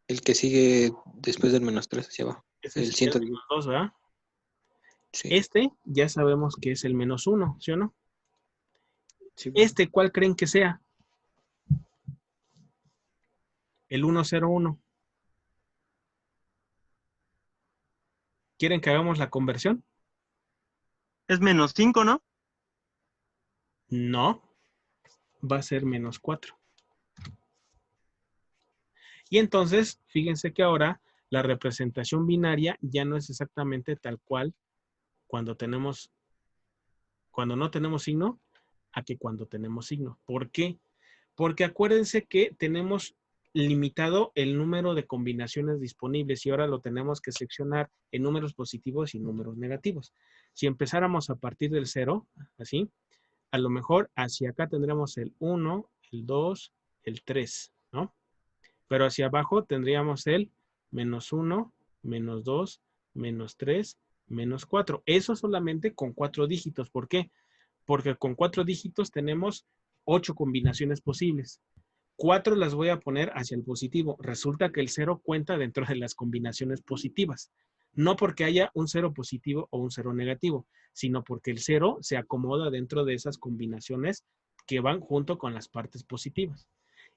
El que sigue después del -3 hacia abajo. Ese El sería el 110. -2, ¿verdad? Sí. Ya sabemos que es el -1, ¿sí o no? Sí. ¿Cuál creen que sea? El 101. ¿Quieren que hagamos la conversión? Es -5, ¿no? No, va a ser -4. Y entonces, fíjense que ahora la representación binaria ya no es exactamente tal cual cuando no tenemos signo, a que cuando tenemos signo. ¿Por qué? Porque acuérdense que tenemos limitado el número de combinaciones disponibles y ahora lo tenemos que seccionar en números positivos y números negativos. Si empezáramos a partir del 0, así, a lo mejor hacia acá tendríamos el 1, el 2, el 3, ¿no? Pero hacia abajo tendríamos el -1, -2, -3, -4. Eso solamente con 4 dígitos. ¿Por qué? Porque con 4 dígitos tenemos 8 combinaciones posibles. 4 las voy a poner hacia el positivo. Resulta que el 0 cuenta dentro de las combinaciones positivas. No porque haya un 0 positivo o un 0 negativo, sino porque el 0 se acomoda dentro de esas combinaciones que van junto con las partes positivas.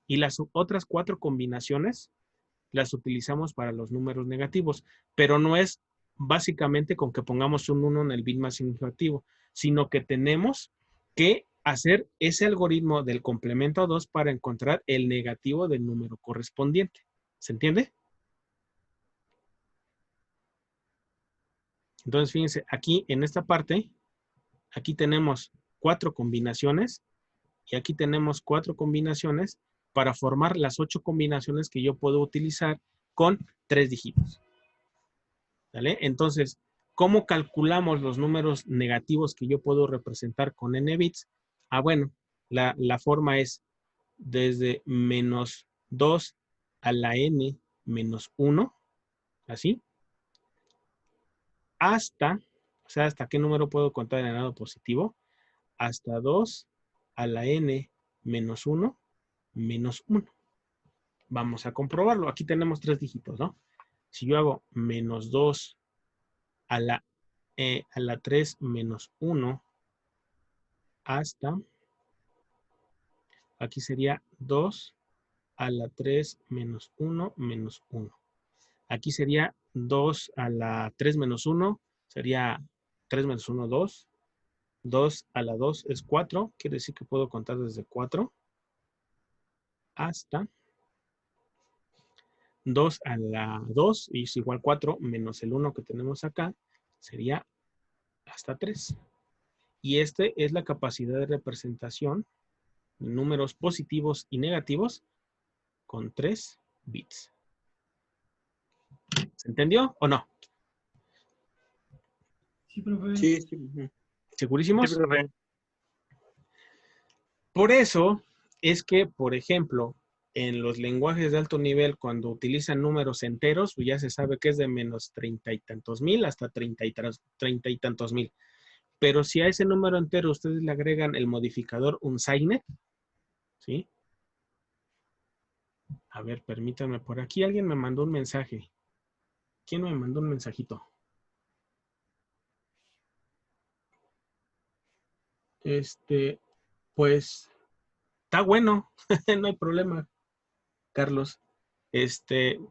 Y las otras 4 combinaciones las utilizamos para los números negativos, pero no es básicamente con que pongamos un 1 en el bit más significativo, sino que tenemos que hacer ese algoritmo del complemento 2 para encontrar el negativo del número correspondiente. ¿Se entiende? Entonces, fíjense, aquí en esta parte, aquí tenemos 4 combinaciones y aquí tenemos 4 combinaciones para formar las 8 combinaciones que yo puedo utilizar con 3 dígitos. ¿Vale? Entonces, ¿cómo calculamos los números negativos que yo puedo representar con n bits? Ah, bueno, la forma es desde menos 2 a la n menos 1, así, hasta, o sea, ¿hasta qué número puedo contar en el lado positivo? Hasta 2 a la n menos 1 menos 1. Vamos a comprobarlo. Aquí tenemos 3 dígitos, ¿no? Si yo hago menos 2 a la 3 menos 1 hasta, aquí sería 2 a la 3 menos 1 menos 1. Aquí sería 2 a la 3 menos 1, sería 3 menos 1, 2. 2 a la 2 es 4, quiere decir que puedo contar desde 4 hasta 2 a la 2 y es igual 4 menos el 1 que tenemos acá, sería hasta 3. Y esta es la capacidad de representación de números positivos y negativos con 3 bits. ¿Se entendió o no? Sí, profe. Sí, sí. Ujú. ¿Segurísimos? Sí, profe. Por eso es que, por ejemplo, en los lenguajes de alto nivel, cuando utilizan números enteros, pues ya se sabe que es de menos 30 y tantos mil hasta 30 y tantos mil. Pero si a ese número entero ustedes le agregan el modificador unsigned, ¿sí? A ver, permítanme, por aquí alguien me mandó un mensaje. ¿Quién me mandó un mensajito? Pues, está bueno, no hay problema, Carlos.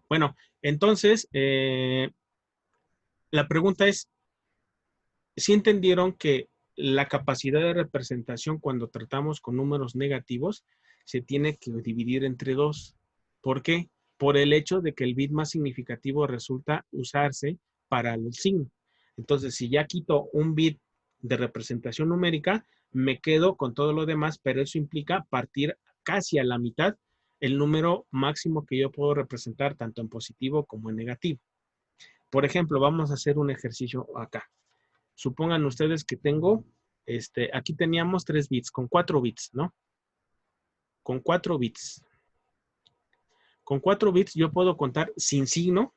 Bueno, entonces, la pregunta es, ¿sí entendieron que la capacidad de representación cuando tratamos con números negativos se tiene que dividir entre 2? ¿Por qué? Por el hecho de que el bit más significativo resulta usarse para el signo. Entonces, si ya quito un bit de representación numérica, me quedo con todo lo demás, pero eso implica partir casi a la mitad el número máximo que yo puedo representar tanto en positivo como en negativo. Por ejemplo, vamos a hacer un ejercicio acá. Supongan ustedes que tengo, aquí teníamos 3 bits, con 4 bits, ¿no? Con 4 bits. Con 4 bits yo puedo contar sin signo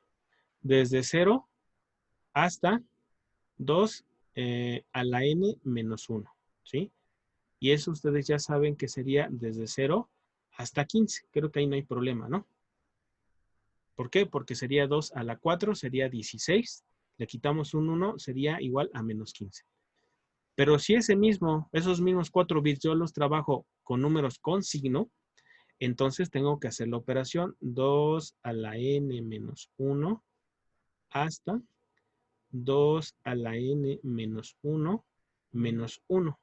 desde 0 hasta 2 a la n menos 1, ¿sí? Y eso ustedes ya saben que sería desde 0 hasta 15. Creo que ahí no hay problema, ¿no? ¿Por qué? Porque sería 2 a la 4, sería 16. Le quitamos un 1, sería igual a menos 15. Pero si esos mismos 4 bits yo los trabajo con números con signo, entonces tengo que hacer la operación 2 a la n menos 1 hasta 2 a la n menos 1 menos 1.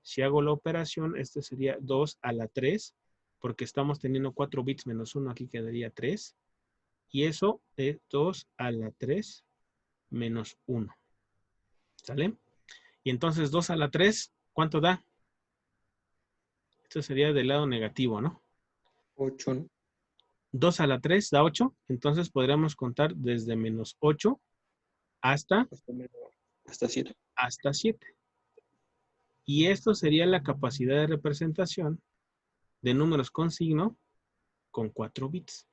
Si hago la operación, este sería 2 a la 3, porque estamos teniendo 4 bits menos 1, aquí quedaría 3. Y eso es 2 a la 3 menos 1. ¿Sale? Y entonces 2 a la 3, ¿cuánto da? Esto sería del lado negativo, ¿no? 8, ¿no? 2 a la 3 da 8. Entonces podríamos contar desde menos 8 hasta Hasta 7. 7. Y esto sería la capacidad de representación de números con signo con 4 bits.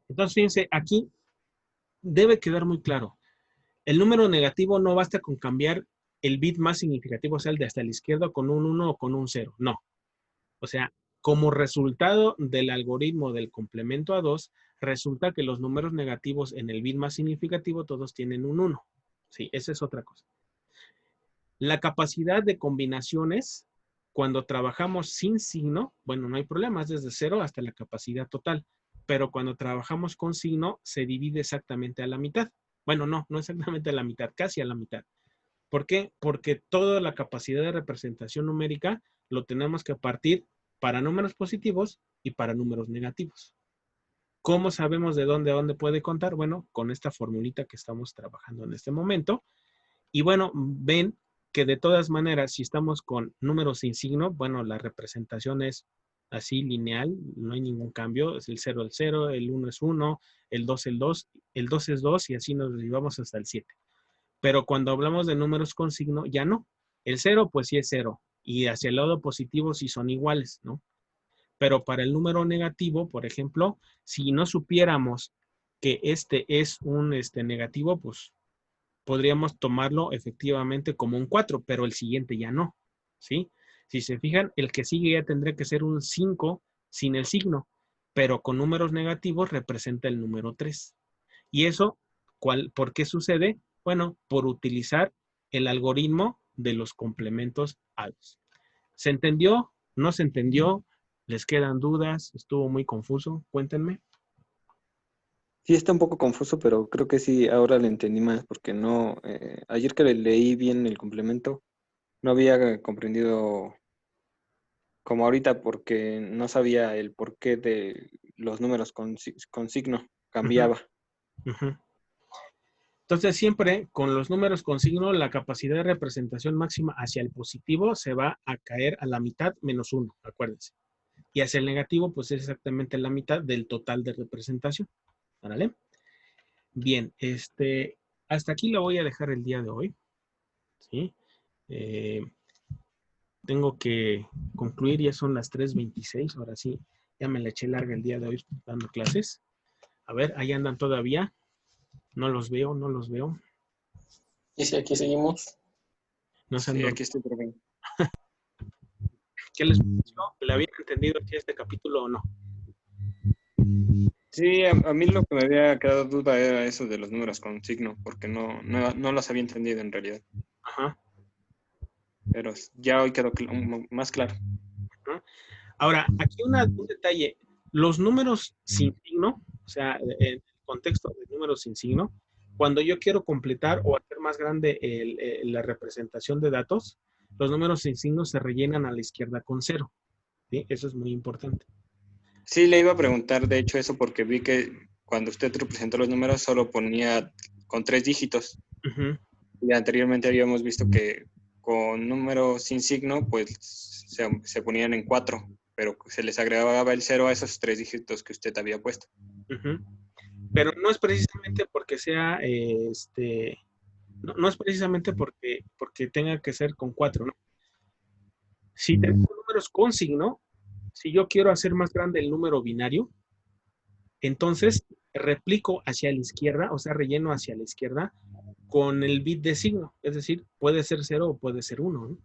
Entonces, fíjense, aquí debe quedar muy claro. El número negativo no basta con cambiar el bit más significativo, o sea, el de hasta la izquierda con un 1 o con un 0. No. O sea, como resultado del algoritmo del complemento a 2, resulta que los números negativos en el bit más significativo todos tienen un 1. Sí, esa es otra cosa. La capacidad de combinaciones, cuando trabajamos sin signo, bueno, no hay problema, es desde 0 hasta la capacidad total. Pero cuando trabajamos con signo, se divide exactamente a la mitad. Bueno, no exactamente a la mitad, casi a la mitad. ¿Por qué? Porque toda la capacidad de representación numérica lo tenemos que partir para números positivos y para números negativos. ¿Cómo sabemos de dónde a dónde puede contar? Bueno, con esta formulita que estamos trabajando en este momento. Y bueno, ven que de todas maneras, si estamos con números sin signo, bueno, la representación es así lineal, no hay ningún cambio, es el 0 el 0, el 1 es 1, el 2 el 2, el 2 es 2 y así nos llevamos hasta el 7. Pero cuando hablamos de números con signo, ya no. El 0 pues sí es 0 y hacia el lado positivo sí son iguales, ¿no? Pero para el número negativo, por ejemplo, si no supiéramos que este es un negativo, pues podríamos tomarlo efectivamente como un 4, pero el siguiente ya no, ¿sí? Si se fijan, el que sigue ya tendría que ser un 5 sin el signo, pero con números negativos representa el número 3. ¿Y eso por qué sucede? Bueno, por utilizar el algoritmo de los complementos ALS. ¿Se entendió? ¿No se entendió? ¿Les quedan dudas? ¿Estuvo muy confuso? Cuéntenme. Sí, está un poco confuso, pero creo que sí, ahora lo entendí más, porque no, ayer que leí bien el complemento, no había comprendido como ahorita, porque no sabía el porqué de los números con signo, cambiaba. Uh-huh. Entonces, siempre con los números con signo, la capacidad de representación máxima hacia el positivo se va a caer a la mitad menos 1, acuérdense. Y hacia el negativo, pues es exactamente la mitad del total de representación. ¿Vale? Bien, hasta aquí lo voy a dejar el día de hoy. ¿Sí? Tengo que concluir, ya son las 3:26, ahora sí, ya me la eché larga el día de hoy dando clases. A ver, ahí andan todavía. No los veo, no los veo. Y si aquí seguimos. No sé, Sí, aquí estoy, profe. ¿Qué les pareció? ¿Le habían entendido aquí este capítulo o no? Sí, a mí lo que me había quedado duda era eso de los números con signo, porque no los había entendido en realidad. Ajá. Pero ya hoy quedó más claro. Ajá. Ahora, aquí un detalle. Los números sin signo, o sea, en el contexto de números sin signo, cuando yo quiero completar o hacer más grande la representación de datos, los números sin signo se rellenan a la izquierda con 0. ¿Sí? Eso es muy importante. Sí, le iba a preguntar, de hecho, eso porque vi que cuando usted representó los números solo ponía con 3 dígitos. Uh-huh. Y anteriormente habíamos visto que con números sin signo, pues se ponían en 4, pero se les agregaba el 0 a esos 3 dígitos que usted había puesto. Uh-huh. Pero no es precisamente porque sea, no es precisamente porque tenga que ser con 4, ¿no? Si tengo números con signo, si yo quiero hacer más grande el número binario, entonces replico hacia la izquierda, o sea, relleno hacia la izquierda con el bit de signo. Es decir, puede ser 0 o puede ser 1, ¿no?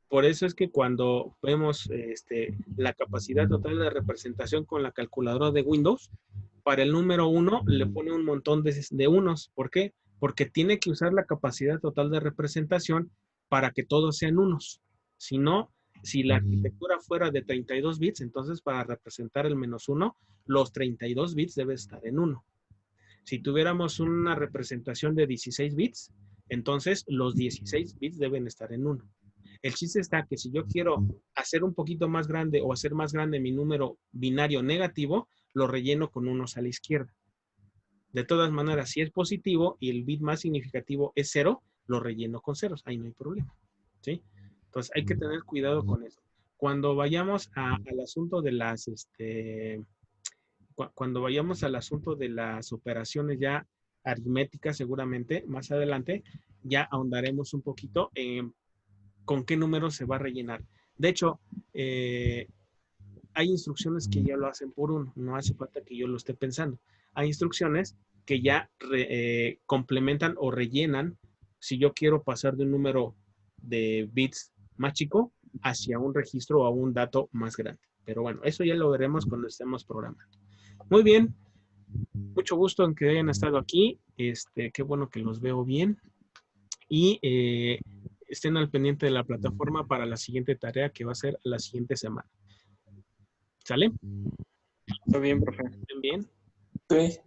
Por eso es que cuando vemos la capacidad total de representación con la calculadora de Windows, para el número 1 le pone un montón de unos. ¿Por qué? Porque tiene que usar la capacidad total de representación para que todos sean unos. Si no, si la arquitectura fuera de 32 bits, entonces para representar el -1, los 32 bits deben estar en 1. Si tuviéramos una representación de 16 bits, entonces los 16 bits deben estar en 1. El chiste está que si yo quiero hacer un poquito más grande o hacer más grande mi número binario negativo, lo relleno con unos a la izquierda. De todas maneras, si es positivo y el bit más significativo es 0, lo relleno con ceros. Ahí no hay problema. ¿Sí? Entonces hay que tener cuidado con eso. Cuando vayamos al asunto de las, cuando vayamos al asunto de las operaciones ya aritméticas, seguramente más adelante, ya ahondaremos un poquito en con qué número se va a rellenar. De hecho, hay instrucciones que ya lo hacen por uno, no hace falta que yo lo esté pensando. Hay instrucciones que ya complementan o rellenan si yo quiero pasar de un número de bits más chico hacia un registro o a un dato más grande. Pero bueno, eso ya lo veremos cuando estemos programando. Muy bien, mucho gusto en que hayan estado aquí. Qué bueno que los veo bien. Y estén al pendiente de la plataforma para la siguiente tarea que va a ser la siguiente semana. ¿Sale? ¿Está bien, profe? ¿Bien? Sí.